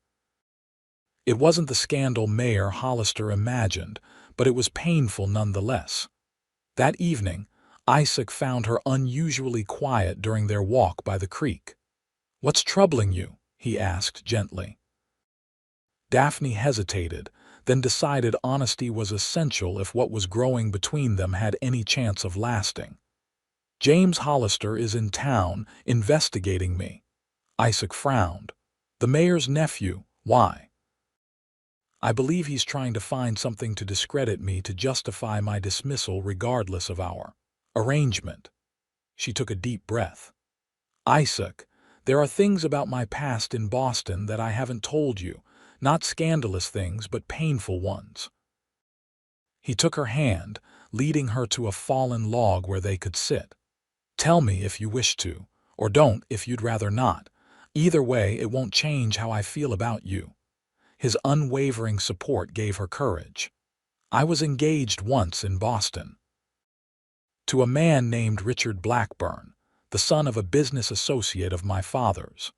It wasn't the scandal Mayor Hollister imagined, but it was painful nonetheless. That evening, Isaac found her unusually quiet during their walk by the creek. "What's troubling you?" he asked gently. Daphne hesitated, then decided honesty was essential if what was growing between them had any chance of lasting. "James Hollister is in town, investigating me." Isaac frowned. "The mayor's nephew, why?" "I believe he's trying to find something to discredit me to justify my dismissal regardless of our arrangement." She took a deep breath. "Isaac, there are things about my past in Boston that I haven't told you, not scandalous things but painful ones." He took her hand, leading her to a fallen log where they could sit. "Tell me if you wish to, or don't if you'd rather not. Either way, it won't change how I feel about you." His unwavering support gave her courage. "I was engaged once in Boston. To a man named Richard Blackburn, the son of a business associate of my father's.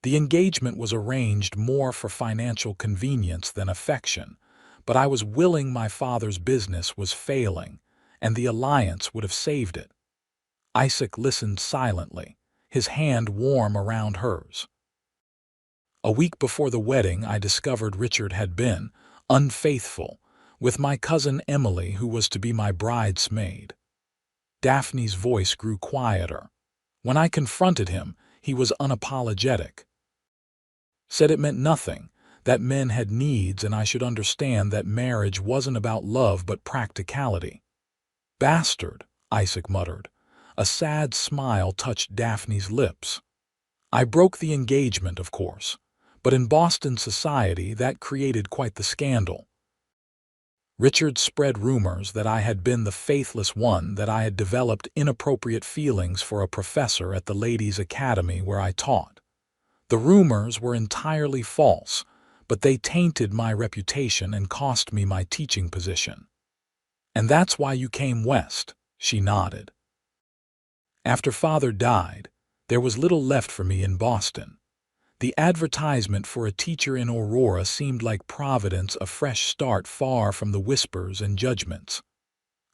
The engagement was arranged more for financial convenience than affection, but I was willing. My father's business was failing, and the alliance would have saved it." Isaac listened silently, his hand warm around hers. "A week before the wedding, I discovered Richard had been unfaithful with my cousin Emily, who was to be my bridesmaid." Daphne's voice grew quieter. "When I confronted him, he was unapologetic. Said it meant nothing, that men had needs and I should understand that marriage wasn't about love but practicality." "Bastard," Isaac muttered. A sad smile touched Daphne's lips. "I broke the engagement, of course, but in Boston society that created quite the scandal. Richard spread rumors that I had been the faithless one, that I had developed inappropriate feelings for a professor at the ladies' academy where I taught. The rumors were entirely false, but they tainted my reputation and cost me my teaching position. And that's why you came west," she nodded. "After Father died, there was little left for me in Boston. The advertisement for a teacher in Aurora seemed like Providence, a fresh start far from the whispers and judgments."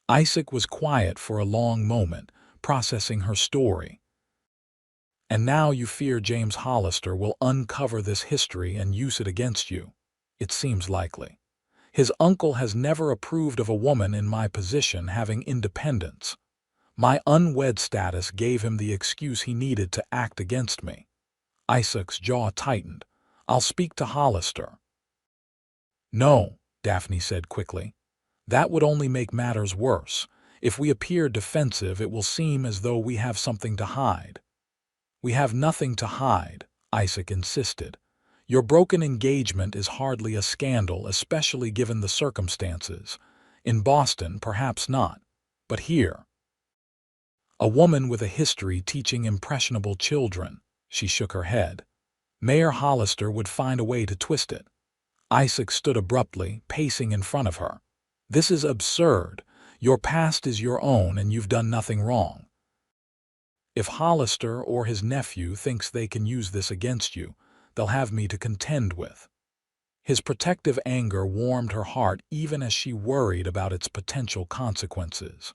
Isaac was quiet for a long moment, processing her story. "And now you fear James Hollister will uncover this history and use it against you." "It seems likely. His uncle has never approved of a woman in my position having independence. My unwed status gave him the excuse he needed to act against me." Isaac's jaw tightened. "I'll speak to Hollister." "No," Daphne said quickly. "That would only make matters worse. If we appear defensive, it will seem as though we have something to hide." "We have nothing to hide," Isaac insisted. "Your broken engagement is hardly a scandal, especially given the circumstances. In Boston, perhaps not, but here. A woman with a history teaching impressionable children." She shook her head. "Mayor Hollister would find a way to twist it." Isaac stood abruptly, pacing in front of her. "This is absurd. Your past is your own and you've done nothing wrong. If Hollister or his nephew thinks they can use this against you, they'll have me to contend with." His protective anger warmed her heart even as she worried about its potential consequences.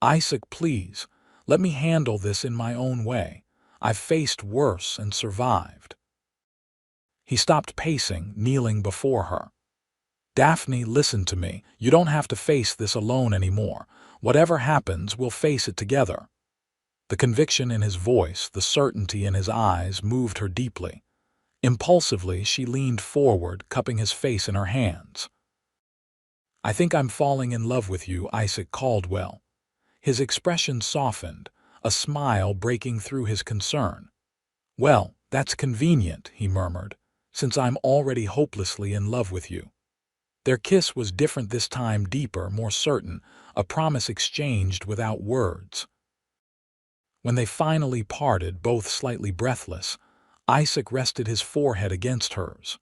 "Isaac, please, let me handle this in my own way. I've faced worse and survived." He stopped pacing, kneeling before her. "Daphne, listen to me. You don't have to face this alone anymore. Whatever happens, we'll face it together." The conviction in his voice, the certainty in his eyes moved her deeply. Impulsively, she leaned forward, cupping his face in her hands. "I think I'm falling in love with you, Isaac Caldwell." His expression softened, a smile breaking through his concern. "Well, that's convenient," he murmured, "since I'm already hopelessly in love with you." Their kiss was different this time, deeper, more certain, a promise exchanged without words. When they finally parted, both slightly breathless, Isaac rested his forehead against hers.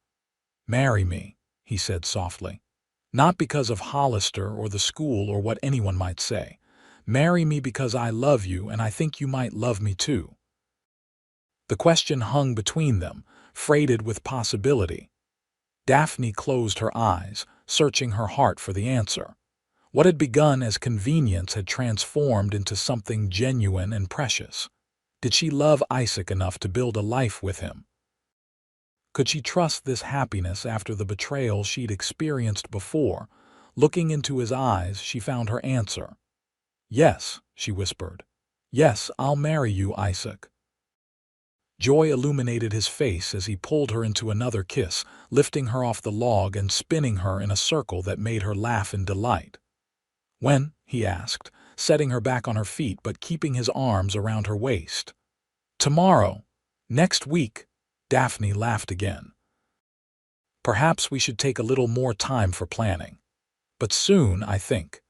"Marry me," he said softly. "Not because of Hollister or the school or what anyone might say. Marry me because I love you and I think you might love me too." The question hung between them, freighted with possibility. Daphne closed her eyes, searching her heart for the answer. What had begun as convenience had transformed into something genuine and precious. Did she love Isaac enough to build a life with him? Could she trust this happiness after the betrayal she'd experienced before? Looking into his eyes, she found her answer. "Yes," she whispered. "Yes, I'll marry you, Isaac." Joy illuminated his face as he pulled her into another kiss, lifting her off the log and spinning her in a circle that made her laugh in delight. "When?" he asked, setting her back on her feet but keeping his arms around her waist. "Tomorrow. Next week." Daphne laughed again. "Perhaps we should take a little more time for planning. But soon, I think.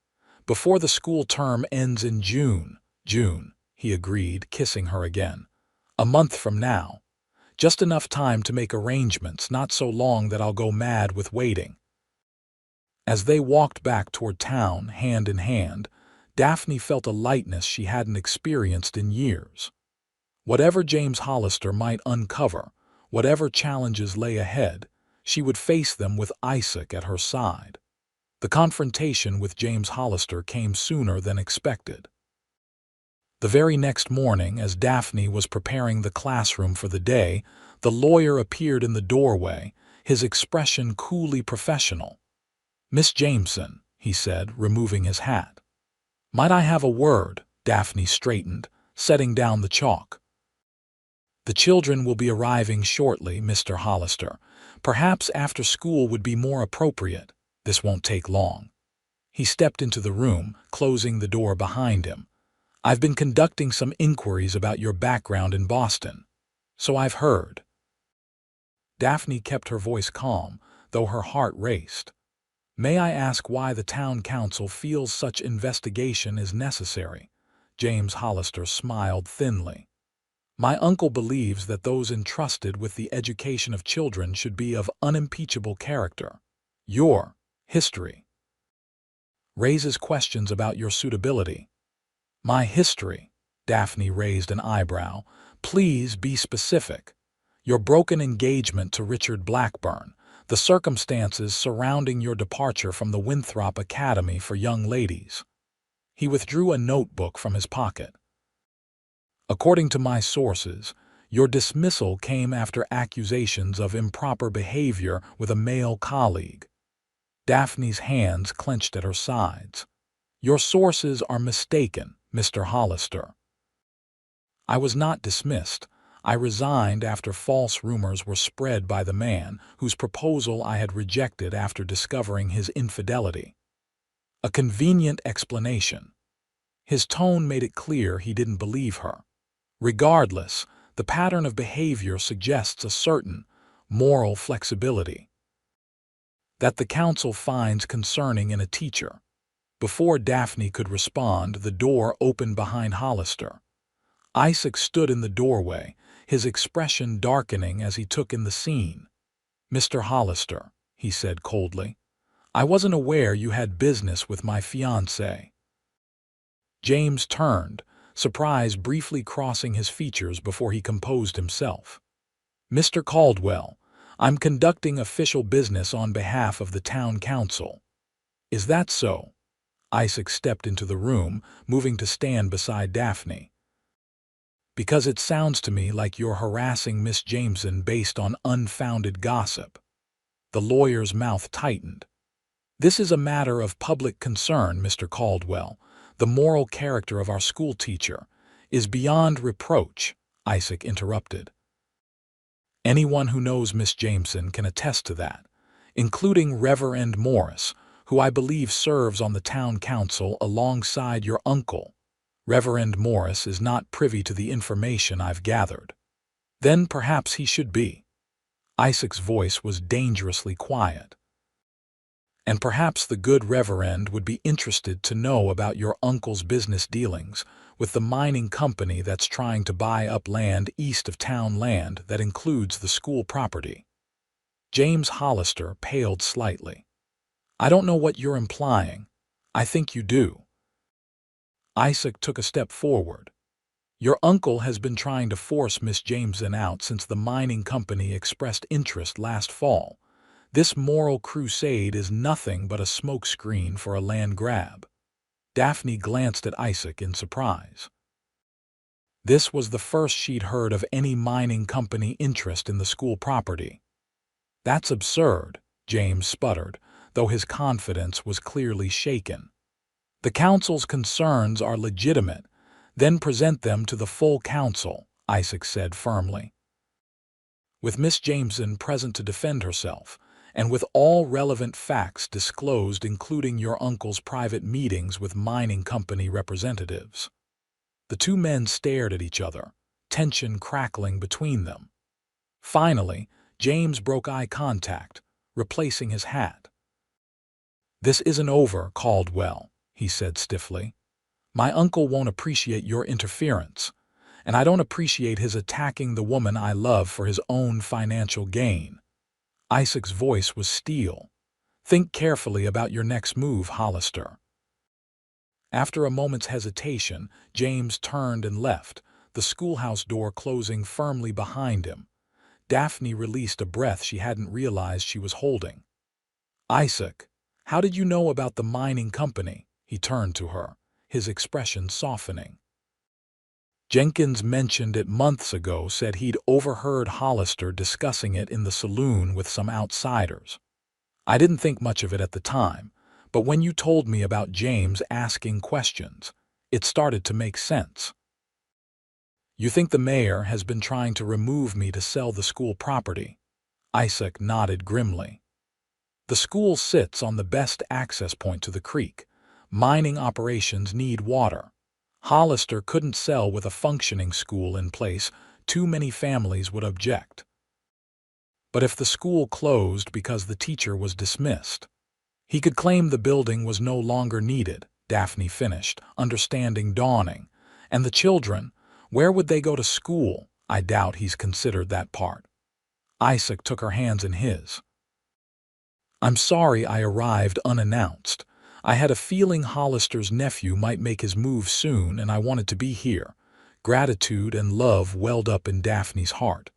Before the school term ends in June." "June," he agreed, kissing her again. "A month from now. Just enough time to make arrangements, not so long that I'll go mad with waiting." As they walked back toward town, hand in hand, Daphne felt a lightness she hadn't experienced in years. Whatever James Hollister might uncover, whatever challenges lay ahead, she would face them with Isaac at her side. The confrontation with James Hollister came sooner than expected. The very next morning, as Daphne was preparing the classroom for the day, the lawyer appeared in the doorway, his expression coolly professional. "Miss Jameson," he said, removing his hat. "Might I have a word?" Daphne straightened, setting down the chalk. "The children will be arriving shortly, Mr. Hollister. Perhaps after school would be more appropriate. This won't take long." He stepped into the room, closing the door behind him. "I've been conducting some inquiries about your background in Boston. So I've heard." Daphne kept her voice calm, though her heart raced. "May I ask why the town council feels such investigation is necessary?" James Hollister smiled thinly. "My uncle believes that those entrusted with the education of children should be of unimpeachable character. Your history raises questions about your suitability." "My history?" Daphne raised an eyebrow. "Please be specific. Your broken engagement to Richard Blackburn, the circumstances surrounding your departure from the Winthrop Academy for Young Ladies." He withdrew a notebook from his pocket. "According to my sources, your dismissal came after accusations of improper behavior with a male colleague." Daphne's hands clenched at her sides. "Your sources are mistaken, Mr. Hollister. I was not dismissed. I resigned after false rumors were spread by the man whose proposal I had rejected after discovering his infidelity." A convenient explanation. His tone made it clear he didn't believe her. Regardless, the pattern of behavior suggests a certain moral flexibility that the council finds concerning in a teacher. Before Daphne could respond, the door opened behind Hollister. Isaac stood in the doorway, his expression darkening as he took in the scene. "Mr. Hollister," he said coldly, "I wasn't aware you had business with my fiancée." James turned, surprise briefly crossing his features before he composed himself. "Mr. Caldwell, I'm conducting official business on behalf of the town council." "Is that so?" Isaac stepped into the room, moving to stand beside Daphne. "Because it sounds to me like you're harassing Miss Jameson based on unfounded gossip." The lawyer's mouth tightened. "This is a matter of public concern, Mr. Caldwell, the moral character of our schoolteacher. is beyond reproach, Isaac interrupted. Anyone who knows Miss Jameson can attest to that, including Reverend Morris, who I believe serves on the town council alongside your uncle. Reverend Morris is not privy to the information I've gathered. Then perhaps he should be. Isaac's voice was dangerously quiet. And perhaps the good Reverend would be interested to know about your uncle's business dealings with the mining company that's trying to buy up land east of town, land that includes the school property. James Hollister paled slightly. I don't know what you're implying. I think you do. Isaac took a step forward. Your uncle has been trying to force Miss Jameson out since the mining company expressed interest last fall. This moral crusade is nothing but a smokescreen for a land grab. Daphne glanced at Isaac in surprise. This was the first she'd heard of any mining company interest in the school property. That's absurd, James sputtered, though his confidence was clearly shaken. The council's concerns are legitimate, then present them to the full council, Isaac said firmly. With Miss Jameson present to defend herself, and with all relevant facts disclosed including your uncle's private meetings with mining company representatives. The two men stared at each other, tension crackling between them. Finally, James broke eye contact, replacing his hat. This isn't over, Caldwell, he said stiffly. My uncle won't appreciate your interference, and I don't appreciate his attacking the woman I love for his own financial gain. Isaac's voice was steel. Think carefully about your next move, Hollister. After a moment's hesitation, James turned and left, the schoolhouse door closing firmly behind him. Daphne released a breath she hadn't realized she was holding. Isaac, how did you know about the mining company? He turned to her, his expression softening. Jenkins mentioned it months ago, said he'd overheard Hollister discussing it in the saloon with some outsiders. I didn't think much of it at the time, but when you told me about James asking questions, it started to make sense. You think the mayor has been trying to remove me to sell the school property? Isaac nodded grimly. The school sits on the best access point to the creek. Mining operations need water. Hollister couldn't sell with a functioning school in place. Too many families would object. But if the school closed because the teacher was dismissed, he could claim the building was no longer needed, Daphne finished, understanding dawning. And the children, where would they go to school? I doubt he's considered that part. Isaac took her hands in his. I'm sorry I arrived unannounced. I had a feeling Hollister's nephew might make his move soon, and I wanted to be here. Gratitude and love welled up in Daphne's heart.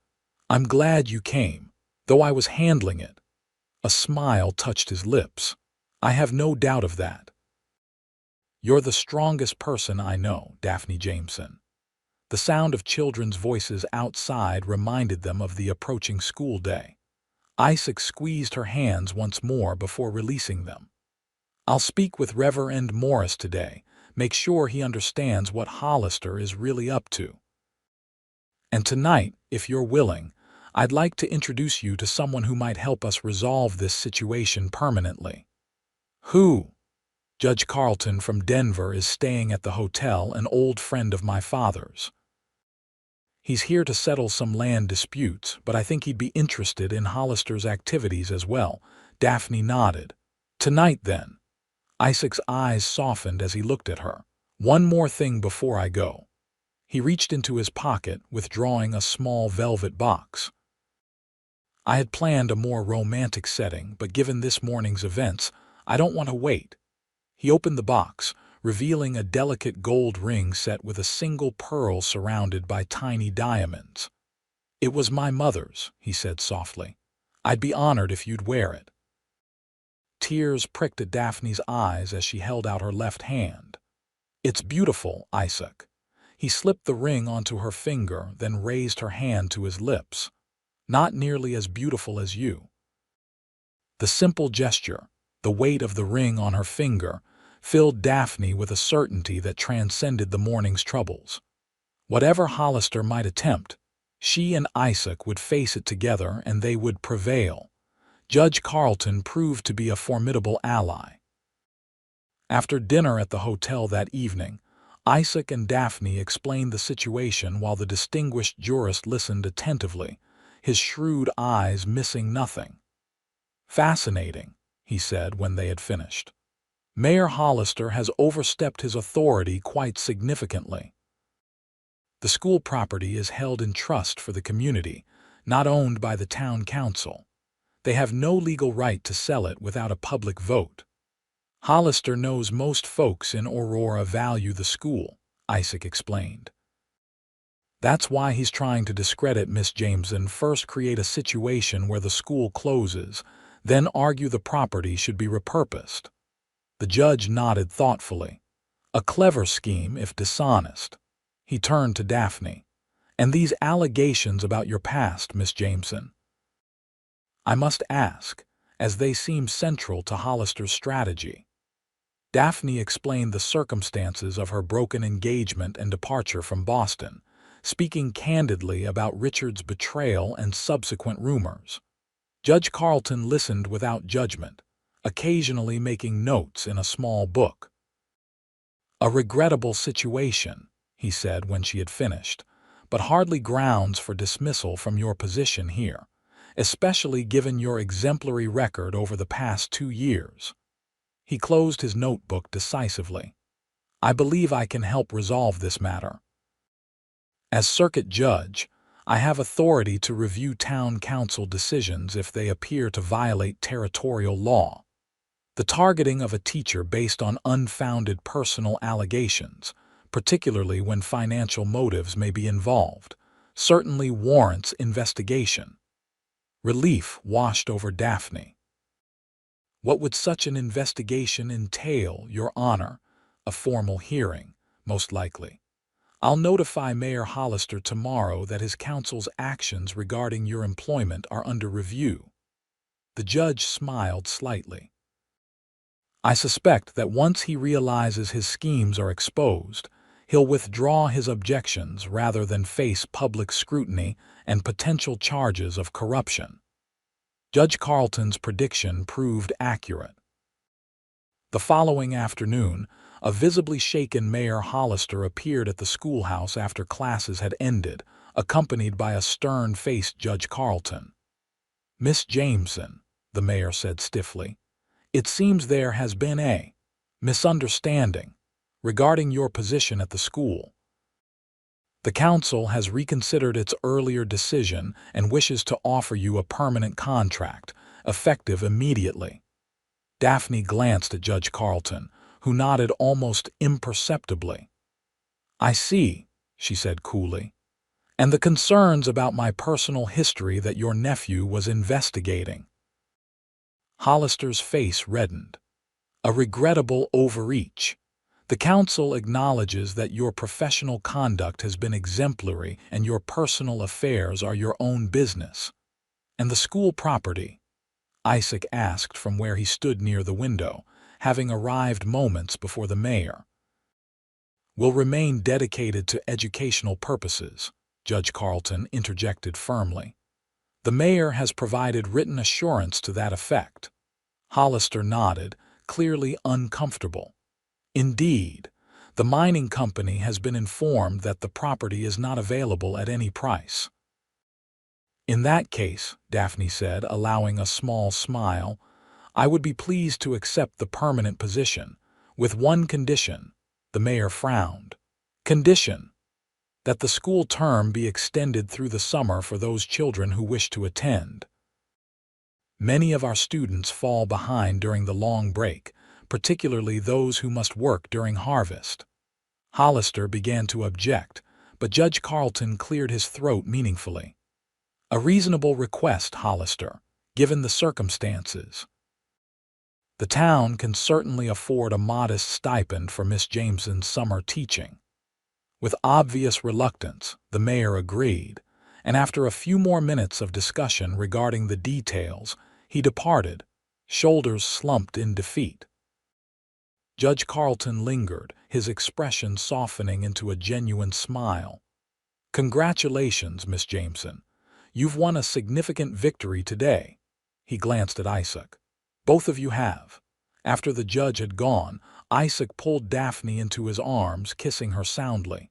I'm glad you came, though I was handling it. A smile touched his lips. I have no doubt of that. You're the strongest person I know, Daphne Jameson. The sound of children's voices outside reminded them of the approaching school day. Isaac squeezed her hands once more before releasing them. I'll speak with Reverend Morris today, make sure he understands what Hollister is really up to. And tonight, if you're willing, I'd like to introduce you to someone who might help us resolve this situation permanently. Who? Judge Carlton from Denver is staying at the hotel, an old friend of my father's. He's here to settle some land disputes, but I think he'd be interested in Hollister's activities as well. Daphne nodded. Tonight, then. Isaac's eyes softened as he looked at her. One more thing before I go. He reached into his pocket, withdrawing a small velvet box. I had planned a more romantic setting, but given this morning's events, I don't want to wait. He opened the box, revealing a delicate gold ring set with a single pearl surrounded by tiny diamonds. It was my mother's, he said softly. I'd be honored if you'd wear it. Tears pricked at Daphne's eyes as she held out her left hand. It's beautiful, Isaac. He slipped the ring onto her finger, then raised her hand to his lips. Not nearly as beautiful as you. The simple gesture, the weight of the ring on her finger, filled Daphne with a certainty that transcended the morning's troubles. Whatever Hollister might attempt, she and Isaac would face it together and they would prevail. Judge Carlton proved to be a formidable ally. After dinner at the hotel that evening, Isaac and Daphne explained the situation while the distinguished jurist listened attentively, his shrewd eyes missing nothing. "Fascinating," he said when they had finished. "Mayor Hollister has overstepped his authority quite significantly. The school property is held in trust for the community, not owned by the town council. They have no legal right to sell it without a public vote. Hollister knows most folks in Aurora value the school," Isaac explained. "That's why he's trying to discredit Miss Jameson, first create a situation where the school closes, then argue the property should be repurposed." The judge nodded thoughtfully. "A clever scheme if dishonest." He turned to Daphne. "And these allegations about your past, Miss Jameson? I must ask, as they seem central to Hollister's strategy." Daphne explained the circumstances of her broken engagement and departure from Boston, speaking candidly about Richard's betrayal and subsequent rumors. Judge Carlton listened without judgment, occasionally making notes in a small book. "A regrettable situation," he said when she had finished, "but hardly grounds for dismissal from your position here, especially given your exemplary record over the past 2 years. He closed his notebook decisively. "I believe I can help resolve this matter. As circuit judge, I have authority to review town council decisions if they appear to violate territorial law. The targeting of a teacher based on unfounded personal allegations, particularly when financial motives may be involved, certainly warrants investigation." Relief washed over Daphne. "What would such an investigation entail, Your Honor?" "A formal hearing, most likely. I'll notify Mayor Hollister tomorrow that his council's actions regarding your employment are under review." The judge smiled slightly. "I suspect that once he realizes his schemes are exposed, he'll withdraw his objections rather than face public scrutiny and potential charges of corruption." Judge Carlton's prediction proved accurate. The following afternoon, a visibly shaken Mayor Hollister appeared at the schoolhouse after classes had ended, accompanied by a stern-faced Judge Carlton. "Miss Jameson," the mayor said stiffly, "it seems there has been a misunderstanding regarding your position at the school. The council has reconsidered its earlier decision and wishes to offer you a permanent contract, effective immediately." Daphne glanced at Judge Carlton, who nodded almost imperceptibly. "I see," she said coolly. "And the concerns about my personal history that your nephew was investigating." Hollister's face reddened. "A regrettable overreach. The council acknowledges that your professional conduct has been exemplary and your personal affairs are your own business." "And the school property?" Isaac asked from where he stood near the window, having arrived moments before the mayor. "Will remain dedicated to educational purposes," Judge Carlton interjected firmly. "The mayor has provided written assurance to that effect." Hollister nodded, clearly uncomfortable. "Indeed, the mining company has been informed that the property is not available at any price." "In that case," Daphne said, allowing a small smile, "I would be pleased to accept the permanent position, with one condition." The mayor frowned. "Condition? That the school term be extended through the summer for those children who wish to attend. Many of our students fall behind during the long break, particularly those who must work during harvest." Hollister began to object, but Judge Carlton cleared his throat meaningfully. "A reasonable request, Hollister, given the circumstances. The town can certainly afford a modest stipend for Miss Jameson's summer teaching." With obvious reluctance, the mayor agreed, and after a few more minutes of discussion regarding the details, he departed, shoulders slumped in defeat. Judge Carlton lingered, his expression softening into a genuine smile. "Congratulations, Miss Jameson. You've won a significant victory today." He glanced at Isaac. "Both of you have." After the judge had gone, Isaac pulled Daphne into his arms, kissing her soundly.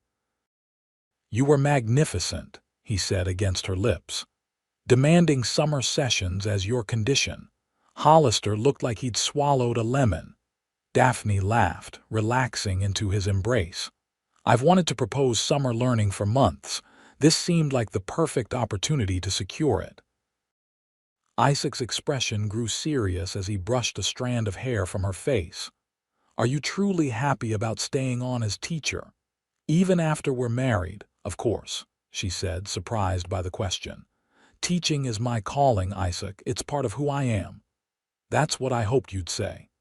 "You were magnificent," he said against her lips. "Demanding summer sessions as your condition. Hollister looked like he'd swallowed a lemon." Daphne laughed, relaxing into his embrace. "I've wanted to propose summer learning for months. This seemed like the perfect opportunity to secure it." Isaac's expression grew serious as he brushed a strand of hair from her face. "Are you truly happy about staying on as teacher? Even after we're married, of course," she said, surprised by the question. "Teaching is my calling, Isaac. It's part of who I am." "That's what I hoped you'd say."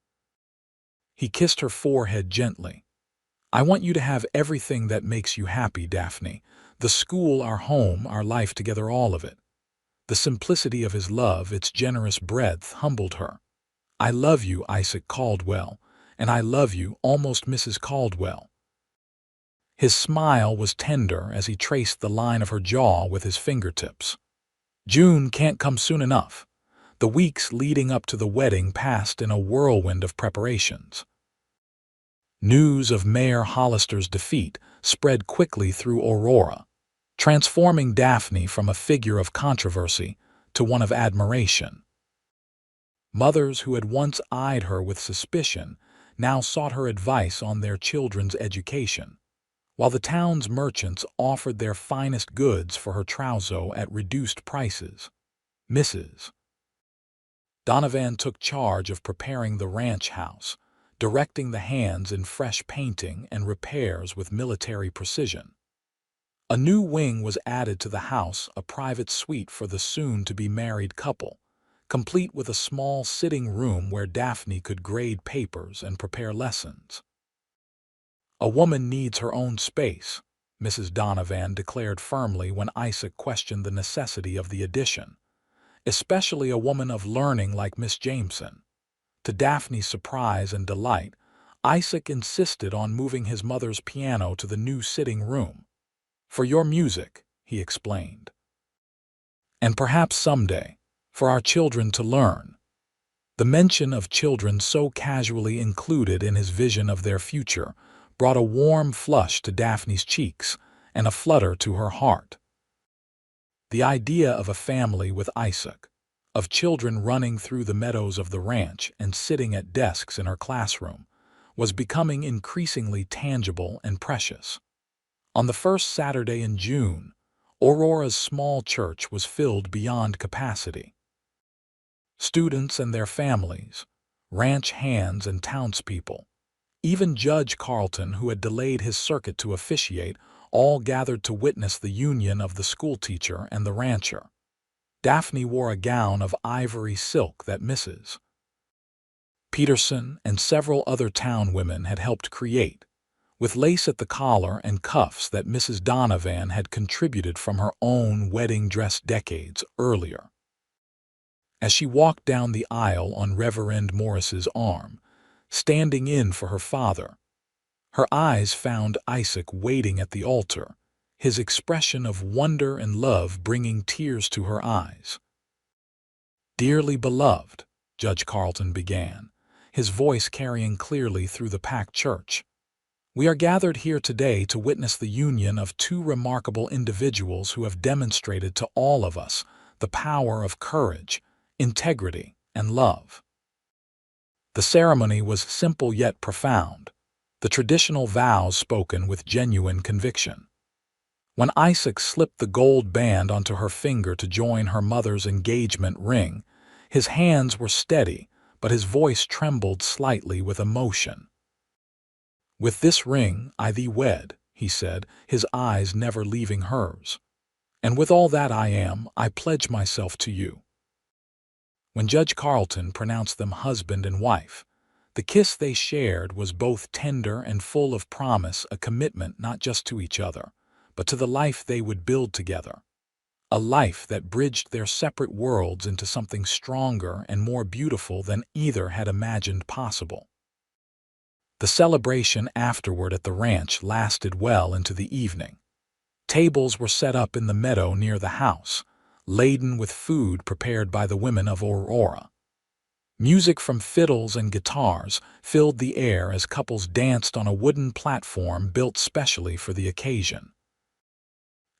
He kissed her forehead gently. "I want you to have everything that makes you happy, Daphne. The school, our home, our life together, all of it." The simplicity of his love, its generous breadth, humbled her. "I love you, Isaac Caldwell, and I love you, almost Mrs. Caldwell." His smile was tender as he traced the line of her jaw with his fingertips. June can't come soon enough. The weeks leading up to the wedding passed in a whirlwind of preparations. News of Mayor Hollister's defeat spread quickly through Aurora, transforming Daphne from a figure of controversy to one of admiration. Mothers who had once eyed her with suspicion now sought her advice on their children's education, while the town's merchants offered their finest goods for her trousseau at reduced prices. Mrs. Donovan took charge of preparing the ranch house, directing the hands in fresh painting and repairs with military precision. A new wing was added to the house, a private suite for the soon-to-be-married couple, complete with a small sitting room where Daphne could grade papers and prepare lessons. "A woman needs her own space," Mrs. Donovan declared firmly when Isaac questioned the necessity of the addition, "especially a woman of learning like Miss Jameson." To Daphne's surprise and delight, Isaac insisted on moving his mother's piano to the new sitting room. "For your music," he explained. "And perhaps someday, for our children to learn." The mention of children so casually included in his vision of their future brought a warm flush to Daphne's cheeks and a flutter to her heart. The idea of a family with Isaac, of children running through the meadows of the ranch and sitting at desks in her classroom, was becoming increasingly tangible and precious. On the first Saturday in June, Aurora's small church was filled beyond capacity. Students and their families, ranch hands and townspeople, even Judge Carlton, who had delayed his circuit to officiate, all gathered to witness the union of the schoolteacher and the rancher. Daphne wore a gown of ivory silk that Mrs. Peterson and several other town women had helped create, with lace at the collar and cuffs that Mrs. Donovan had contributed from her own wedding dress decades earlier. As she walked down the aisle on Reverend Morris's arm, standing in for her father, her eyes found Isaac waiting at the altar, his expression of wonder and love bringing tears to her eyes. "Dearly beloved," Judge Carlton began, his voice carrying clearly through the packed church, "we are gathered here today to witness the union of two remarkable individuals who have demonstrated to all of us the power of courage, integrity, and love." The ceremony was simple yet profound, the traditional vows spoken with genuine conviction. When Isaac slipped the gold band onto her finger to join her mother's engagement ring, his hands were steady, but his voice trembled slightly with emotion. "With this ring I thee wed," he said, his eyes never leaving hers. "And with all that I am, I pledge myself to you." When Judge Carlton pronounced them husband and wife, the kiss they shared was both tender and full of promise, a commitment not just to each other, but to the life they would build together, a life that bridged their separate worlds into something stronger and more beautiful than either had imagined possible. The celebration afterward at the ranch lasted well into the evening. Tables were set up in the meadow near the house, laden with food prepared by the women of Aurora. Music from fiddles and guitars filled the air as couples danced on a wooden platform built specially for the occasion.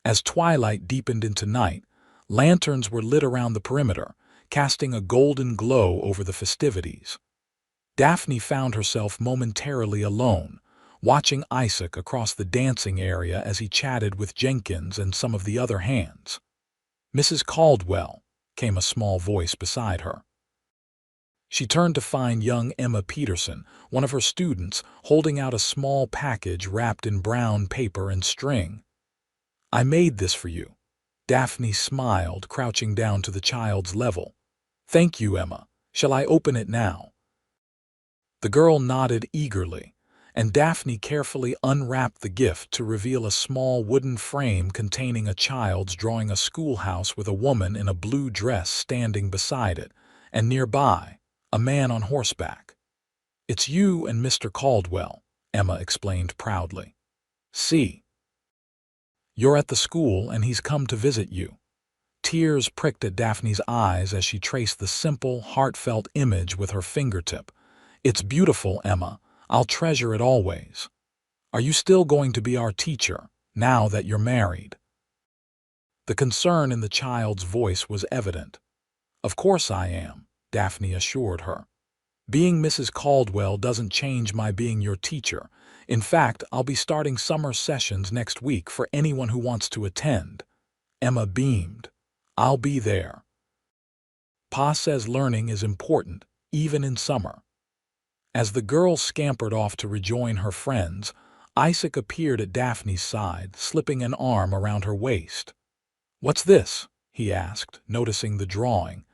As twilight deepened into night, lanterns were lit around the perimeter, casting a golden glow over the festivities. Daphne found herself momentarily alone, watching Isaac across the dancing area as he chatted with Jenkins and some of the other hands. "Mrs. Caldwell," came a small voice beside her. She turned to find young Emma Peterson, one of her students, holding out a small package wrapped in brown paper and string. "I made this for you." Daphne smiled, crouching down to the child's level. "Thank you, Emma. Shall I open it now?" The girl nodded eagerly, and Daphne carefully unwrapped the gift to reveal a small wooden frame containing a child's drawing a schoolhouse with a woman in a blue dress standing beside it, and nearby, a man on horseback. "It's you and Mr. Caldwell," Emma explained proudly. "See, you're at the school and he's come to visit you." Tears pricked at Daphne's eyes as she traced the simple, heartfelt image with her fingertip. "It's beautiful, Emma. I'll treasure it always. Are you still going to be our teacher, now that you're married?" The concern in the child's voice was evident. "Of course I am," Daphne assured her. "Being Mrs. Caldwell doesn't change my being your teacher. In fact, I'll be starting summer sessions next week for anyone who wants to attend." Emma beamed. "I'll be there. Pa says learning is important, even in summer." As the girl scampered off to rejoin her friends, Isaac appeared at Daphne's side, slipping an arm around her waist. "What's this?" he asked, noticing the drawing.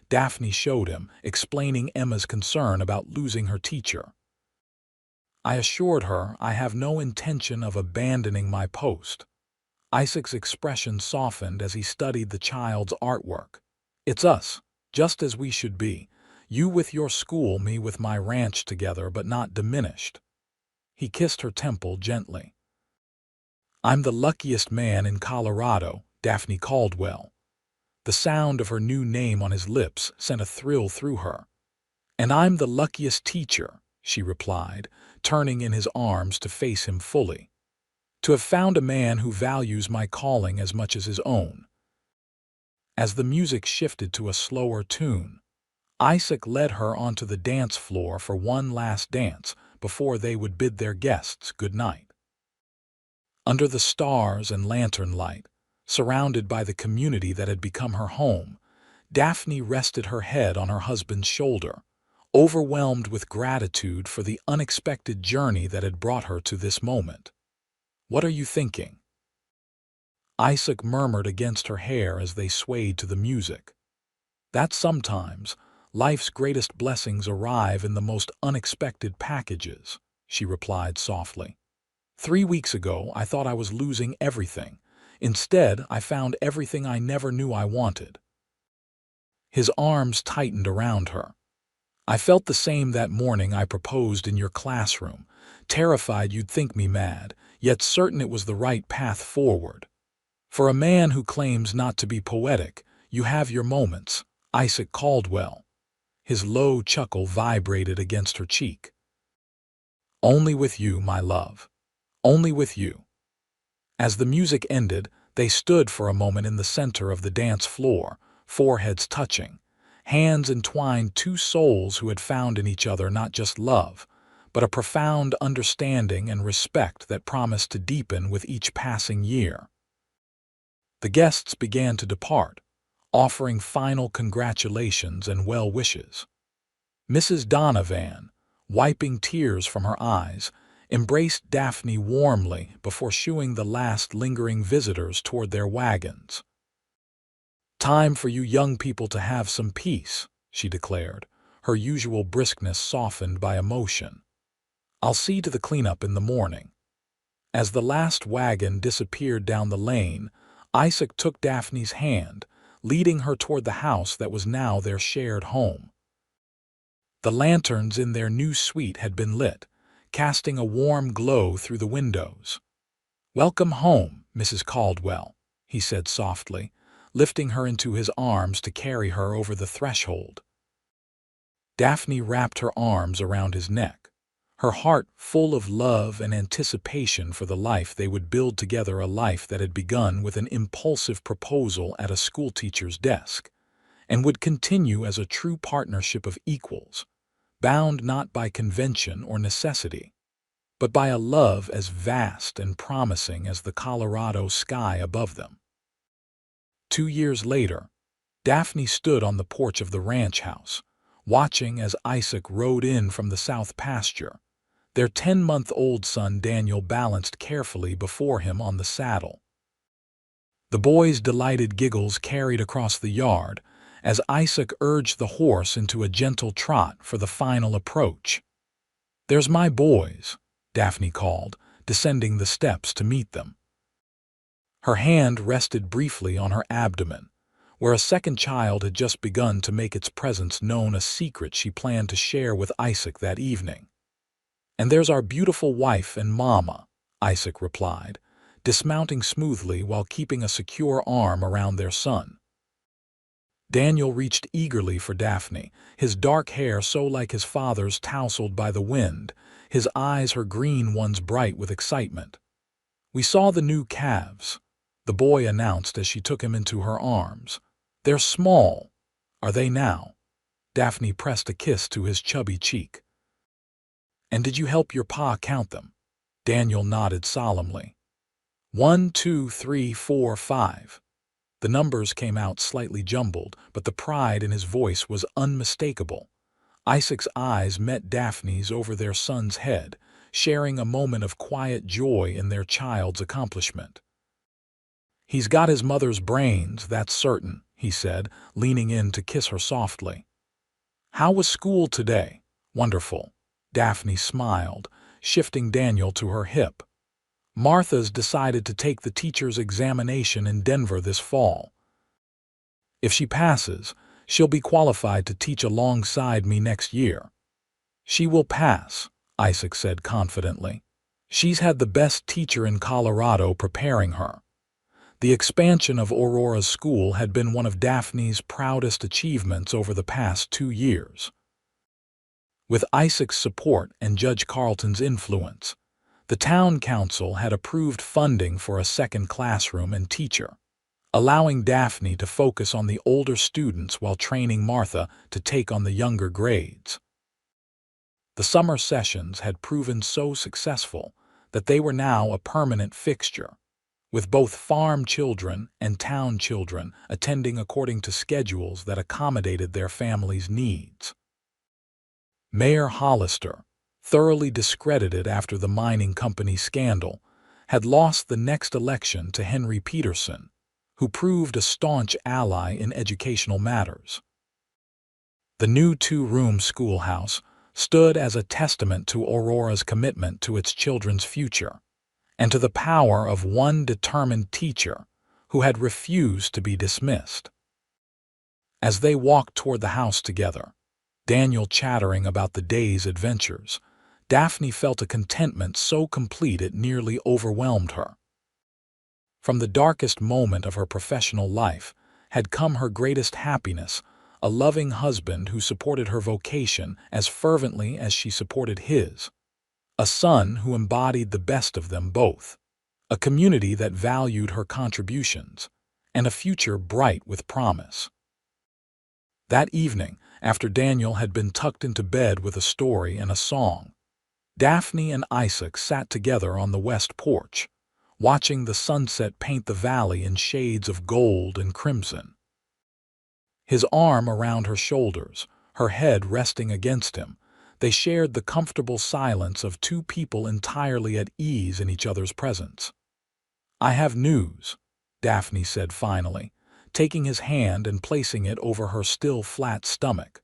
Daphne showed him, explaining Emma's concern about losing her teacher. "I assured her I have no intention of abandoning my post." Isaac's expression softened as he studied the child's artwork. "It's us, just as we should be. You with your school, me with my ranch together, but not diminished." He kissed her temple gently. "I'm the luckiest man in Colorado, Daphne Caldwell." The sound of her new name on his lips sent a thrill through her. "And I'm the luckiest teacher," she replied, turning in his arms to face him fully. "To have found a man who values my calling as much as his own." As the music shifted to a slower tune, Isaac led her onto the dance floor for one last dance before they would bid their guests good night. Under the stars and lantern light, surrounded by the community that had become her home, Daphne rested her head on her husband's shoulder, overwhelmed with gratitude for the unexpected journey that had brought her to this moment. "What are you thinking?" Isaac murmured against her hair as they swayed to the music. "That sometimes life's greatest blessings arrive in the most unexpected packages," she replied softly. "3 weeks ago, I thought I was losing everything. Instead, I found everything I never knew I wanted." His arms tightened around her. "I felt the same that morning I proposed in your classroom, terrified you'd think me mad, yet certain it was the right path forward. For a man who claims not to be poetic, you have your moments, Isaac Caldwell." His low chuckle vibrated against her cheek. "Only with you, my love. Only with you." As the music ended, they stood for a moment in the center of the dance floor, foreheads touching, hands entwined, two souls who had found in each other not just love, but a profound understanding and respect that promised to deepen with each passing year. The guests began to depart, offering final congratulations and well wishes. Mrs. Donovan, wiping tears from her eyes, embraced Daphne warmly before shooing the last lingering visitors toward their wagons. "Time for you young people to have some peace," she declared, her usual briskness softened by emotion. "I'll see to the cleanup in the morning." As the last wagon disappeared down the lane, Isaac took Daphne's hand, leading her toward the house that was now their shared home. The lanterns in their new suite had been lit, casting a warm glow through the windows. "Welcome home," Mrs. Caldwell," he said softly, lifting her into his arms to carry her over the threshold. Daphne wrapped her arms around his neck, her heart full of love and anticipation for the life they would build together, a life that had begun with an impulsive proposal at a schoolteacher's desk, and would continue as a true partnership of equals, bound not by convention or necessity, but by a love as vast and promising as the Colorado sky above them. 2 years later, Daphne stood on the porch of the ranch house, watching as Isaac rode in from the south pasture. Their 10-month-old son Daniel balanced carefully before him on the saddle. The boy's delighted giggles carried across the yard as Isaac urged the horse into a gentle trot for the final approach. "There's my boys," Daphne called, descending the steps to meet them. Her hand rested briefly on her abdomen, where a second child had just begun to make its presence known, a secret she planned to share with Isaac that evening. "And there's our beautiful wife and mama," Isaac replied, dismounting smoothly while keeping a secure arm around their son. Daniel reached eagerly for Daphne, his dark hair so like his father's tousled by the wind, his eyes her green ones bright with excitement. "We saw the new calves," the boy announced as she took him into her arms. "They're small, are they now?" Daphne pressed a kiss to his chubby cheek. "And did you help your pa count them?" Daniel nodded solemnly. 1, 2, 3, 4, 5. The numbers came out slightly jumbled, but the pride in his voice was unmistakable. Isaac's eyes met Daphne's over their son's head, sharing a moment of quiet joy in their child's accomplishment. "He's got his mother's brains, that's certain," he said, leaning in to kiss her softly. "How was school today?" "Wonderful." Daphne smiled, shifting Daniel to her hip. "Martha's decided to take the teacher's examination in Denver this fall. If she passes, she'll be qualified to teach alongside me next year." "She will pass," Isaac said confidently. "She's had the best teacher in Colorado preparing her." The expansion of Aurora's school had been one of Daphne's proudest achievements over the past 2 years. With Isaac's support and Judge Carlton's influence, the town council had approved funding for a second classroom and teacher, allowing Daphne to focus on the older students while training Martha to take on the younger grades. The summer sessions had proven so successful that they were now a permanent fixture, with both farm children and town children attending according to schedules that accommodated their families' needs. Mayor Hollister, thoroughly discredited after the mining company scandal, had lost the next election to Henry Peterson, who proved a staunch ally in educational matters. The new 2-room schoolhouse stood as a testament to Aurora's commitment to its children's future, and to the power of one determined teacher who had refused to be dismissed. As they walked toward the house together, Daniel chattering about the day's adventures, Daphne felt a contentment so complete it nearly overwhelmed her. From the darkest moment of her professional life had come her greatest happiness, a loving husband who supported her vocation as fervently as she supported his, a son who embodied the best of them both, a community that valued her contributions, and a future bright with promise. That evening, after Daniel had been tucked into bed with a story and a song, Daphne and Isaac sat together on the west porch, watching the sunset paint the valley in shades of gold and crimson. His arm around her shoulders, her head resting against him, they shared the comfortable silence of two people entirely at ease in each other's presence. "I have news," Daphne said finally, taking his hand and placing it over her still flat stomach.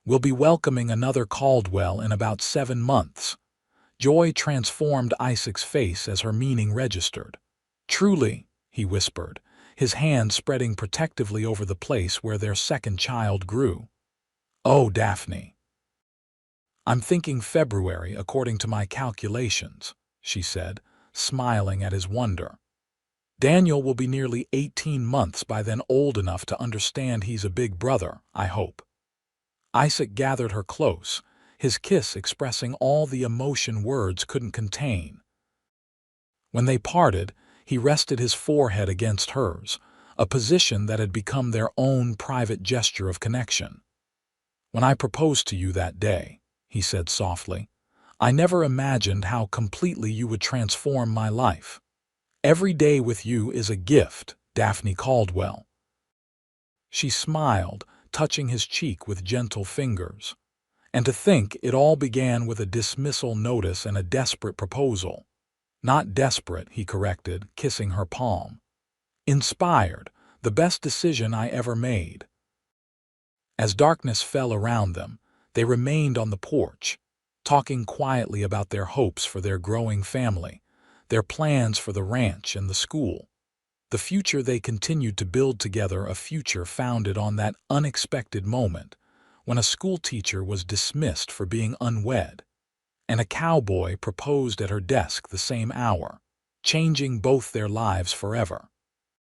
"We'll be welcoming another Caldwell in about 7 months. Joy transformed Isaac's face as her meaning registered. "Truly," he whispered, his hand spreading protectively over the place where their second child grew. "Oh, Daphne." "I'm thinking February according to my calculations," she said, smiling at his wonder. "Daniel will be nearly 18 months by then, old enough to understand he's a big brother, I hope." Isaac gathered her close, his kiss expressing all the emotion words couldn't contain. When they parted, he rested his forehead against hers, a position that had become their own private gesture of connection. "When I proposed to you that day," he said softly, "I never imagined how completely you would transform my life. Every day with you is a gift, Daphne Caldwell." She smiled, touching his cheek with gentle fingers. "And to think it all began with a dismissal notice and a desperate proposal." "Not desperate," he corrected, kissing her palm. "Inspired, the best decision I ever made." As darkness fell around them, they remained on the porch, talking quietly about their hopes for their growing family, their plans for the ranch and the school. The future they continued to build together, a future founded on that unexpected moment when a schoolteacher was dismissed for being unwed, and a cowboy proposed at her desk the same hour, changing both their lives forever.